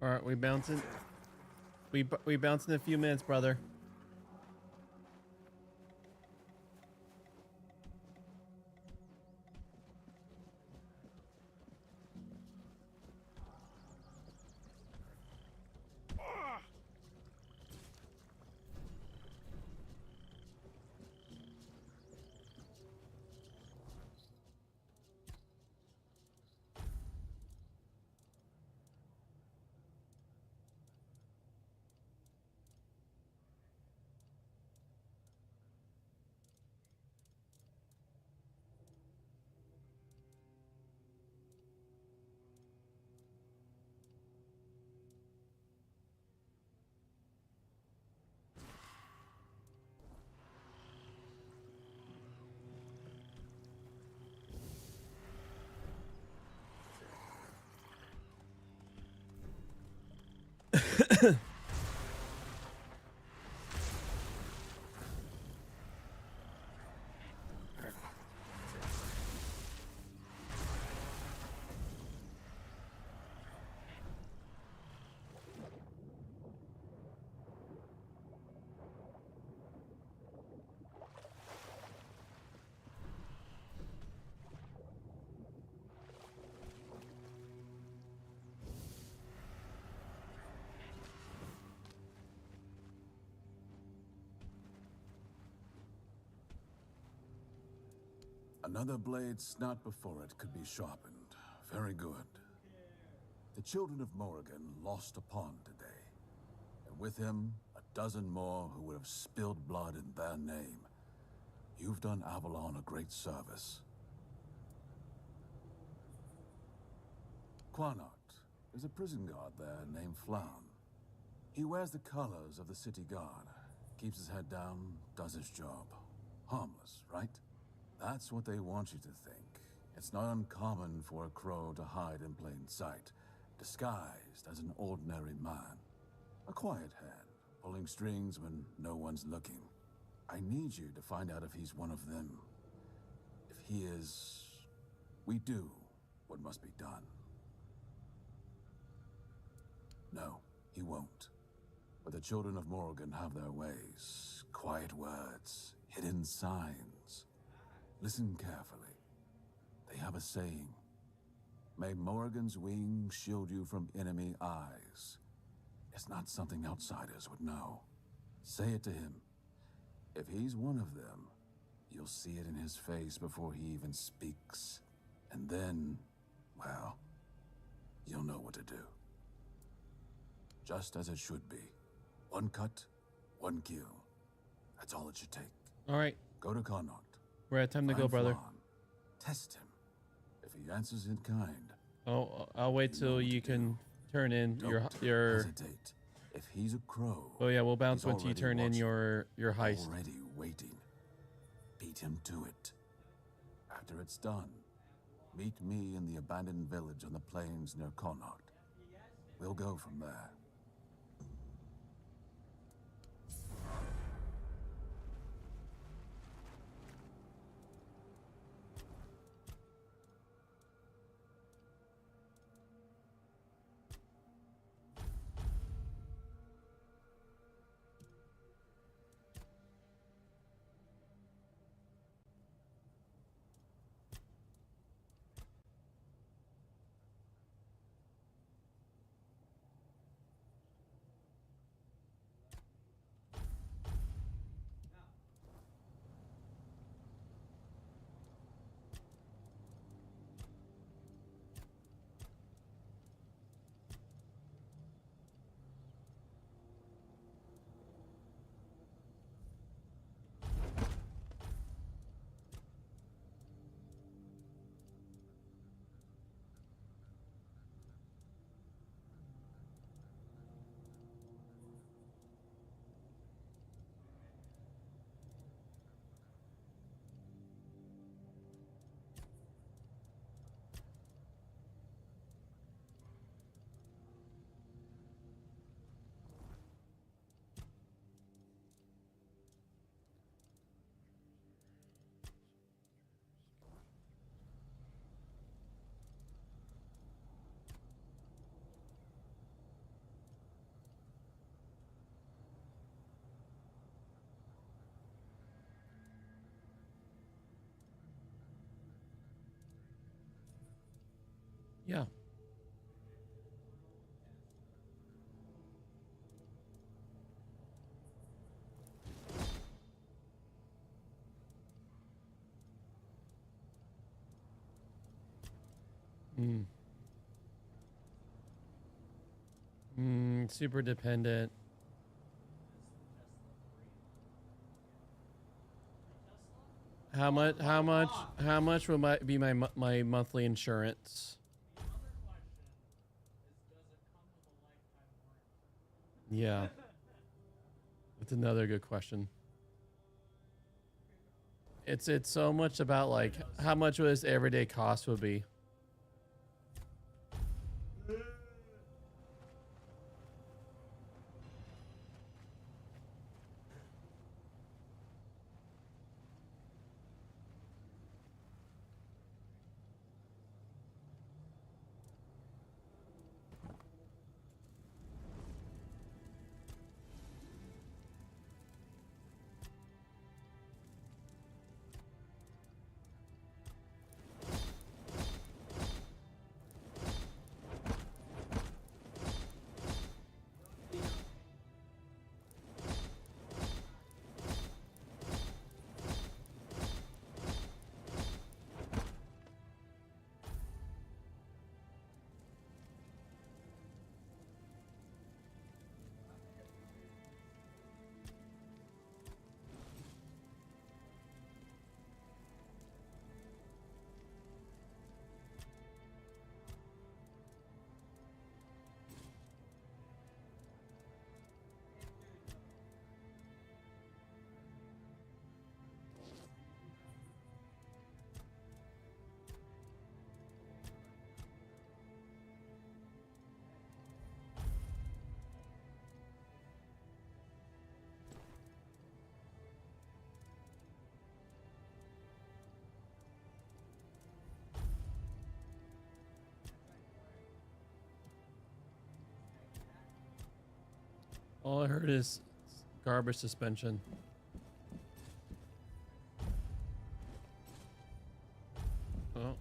All right, we bouncing. We bounce in a few minutes, brother. Another blade's not before it could be sharpened. Very good. The children of Morrigan lost a pawn today, and with him, a dozen more who would have spilled blood in their name. You've done Avalon a great service. Quanart, there's a prison guard there named Flown. He wears the colors of the city guard, keeps his head down, does his job. Harmless, right? That's what they want you to think. It's not uncommon for a crow to hide in plain sight, disguised as an ordinary man. A quiet hand, pulling strings when no one's looking. I need you to find out if he's one of them. If he is, we do what must be done. No, he won't. But the children of Morrigan have their ways. Quiet words, hidden signs. Listen carefully. They have a saying. May Morrigan's wings shield you from enemy eyes. It's not something outsiders would know. Say it to him. If he's one of them, you'll see it in his face before he even speaks. And then, well, you'll know what to do. Just as it should be. One cut, one kill. That's all it should take. All right, Go to Connaught. we're at time to go, Find brother. Flan. Test him. If he answers in kind, Oh, I'll wait You know till what you to can do. turn in don't your. hesitate. If he's a crow, Oh yeah, we'll bounce he's once you already turn in watching. your heist. Already waiting. Beat him to it. After it's done, meet me in the abandoned village on the plains near Connaught. We'll go from there. Yeah. Super dependent. How much? How much will be my monthly insurance? Yeah, that's another good question. It's so much about like how much would this everyday cost would be. All I heard is garbage suspension. Oh,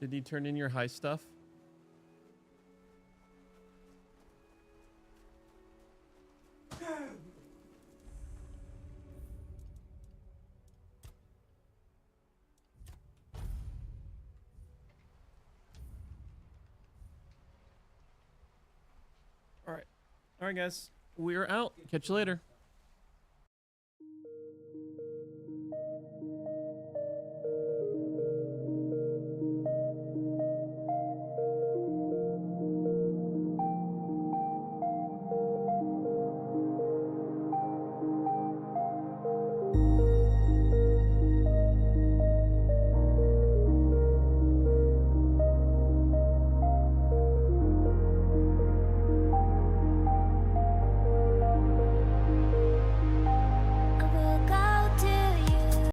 Did he turn in your high stuff? All right, guys. We're out. Catch you later.